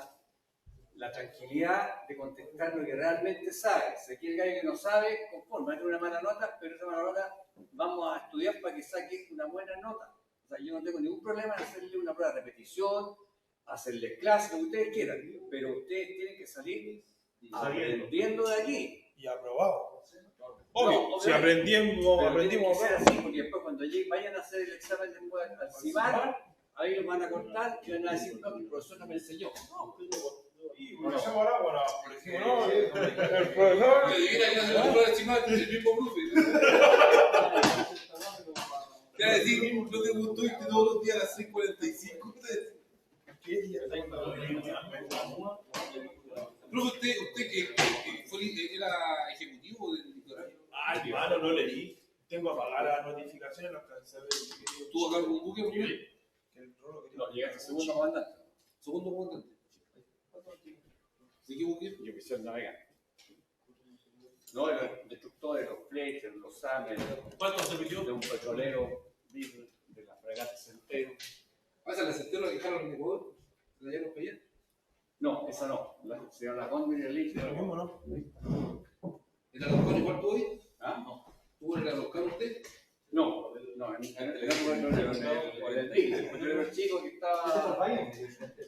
la tranquilidad de contestar lo que realmente saben. Si aquí el gallo que no sabe, conforme, va a tener una mala nota, pero esa mala nota vamos a estudiar para que saque una buena nota. O sea, yo no tengo ningún problema en hacerle una prueba de repetición, hacerle clases, lo que ustedes quieran, pero ustedes tienen que salir aprendiendo de aquí. Y aprobado. No, Obvio, si aprendimos, pero aprendimos. tiene que ser así, porque después cuando vayan a hacer el examen después al CIMAR, ahí lo van a cortar y van a decir, no, el profesor no me enseñó. No, Bueno, se ahora, bueno, por ejemplo, no, Que adivina que hace la prueba de Chimal, el mismo profe. Te va a decir, no te gustó irte todos los días a las 6:45. ¿qué día? Profe, usted que era ejecutivo del litoral, Ay, hermano, no leí. Tengo apagadas las notificaciones, no alcancé a ver el que ¿tuvo acá algún buque? el rolo que no, llegaste segundo comandante. Segundo comandante. ¿De qué buque? Yo misión navegante. No, los destructores, los fletchers, los Samer, ¿Cuánto se metió? de un petrolero, de la fragata Centeno. ¿Pasa la centena que dejaron en Ecuador? ¿La llevaron para allá? No, esa no. Se llama la Condor y el Lich. es lo mismo, ¿no? ¿En la Loscano igual tuvo ahí? ¿Ah? No. ¿Tuvo en la Loscano usted? No, en el Lich, el petrolero chico que estaba.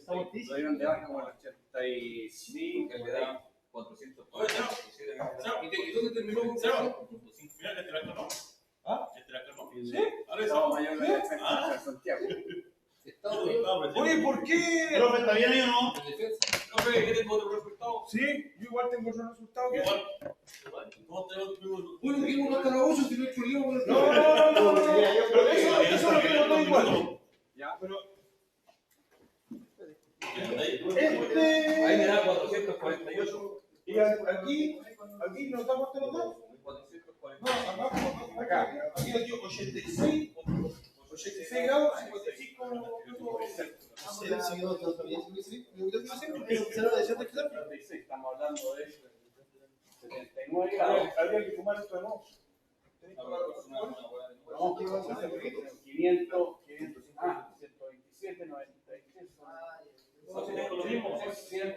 Lo dieron de baja como el 85, Que le da 400 ¿Y dónde terminó? Mira, este tractor no. ¿Ah? Este tractor no. ¿Sí? Ahora Estado Mayor de Defensa de Santiago. Oye, ¿por qué? ¿Profe, está bien ahí o no? En defensa. Profe, ¿qué tengo otro resultado? Sí, yo igual tengo otro resultado. Igual. ¿Cómo tenemos Bueno, ¿qué hemos marcado a si no he hecho lío con el No. Pero eso es lo que yo no igual. Ya. Pero Ahí me da 448. y aquí nos damos los dos. 440. No, acá. Aquí lo dio 86 grados, 36, estamos hablando de 79 grados. Habría que fumar esto de nuevo. 500, 127, 96. Tengo lo mismo, 50,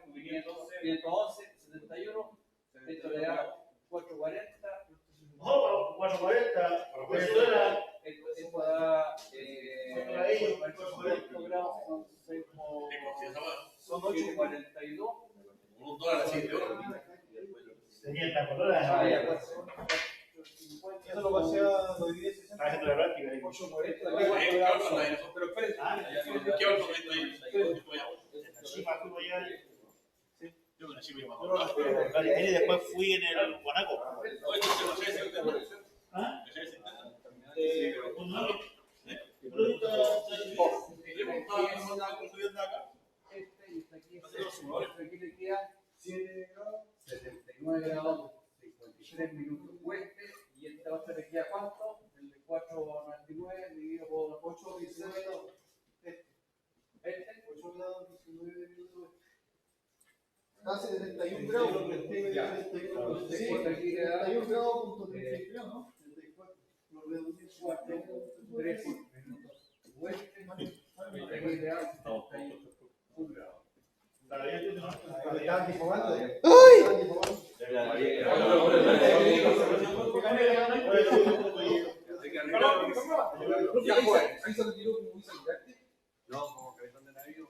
511, 71. Esto le da 440. No, 440. Venezuela. Esto da 4 grados, son 8,42. $1 así de oro. Tenía esta colora. Eso lo pasé a lo dividí 60. Está haciendo la práctica. Pero espérense. ¿Qué va a comer ahí? Sí, para tú allá. una chica y después fui en el Guanaco. ¿Ah? Aquí le queda 7 grados. 79 grados, 53 minutos oeste, y esta otra le queda ¿cuánto? El de 4,99 dividido por 8, 19 grados. Este, 8 grados, 19 minutos. Hace 71 grados. Ya. Sí, 71 grados, punto 33, ¿no? 34. Lo reducí 4, 3 minutos oeste, 23 grados, 71 grados. Estaban difumando. Ya fue. Ahí se retiró como un saludante. No, como que están de navío.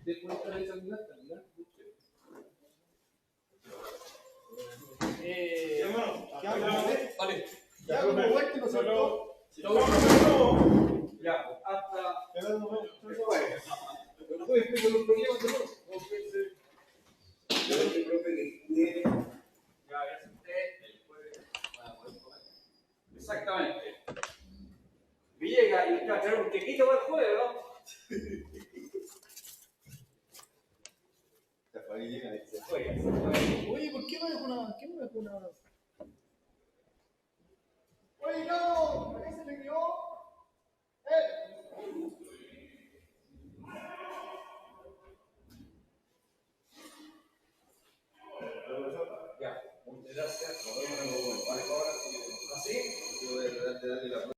Después está el saludante, ¿verdad? Vale. Ya, como vuelta no se lo. Ya, hasta. Ya, no, no. Después explico los problemas de nuevo. Ya asenté. Exactamente. Villegas, y usted va a traer un quequito para el jueves, ¿no? Oye, ¿por qué no es una? ¿Qué no es una? Oye, no, ¿a qué se le quedó? Ya, muchas gracias. Nos vemos en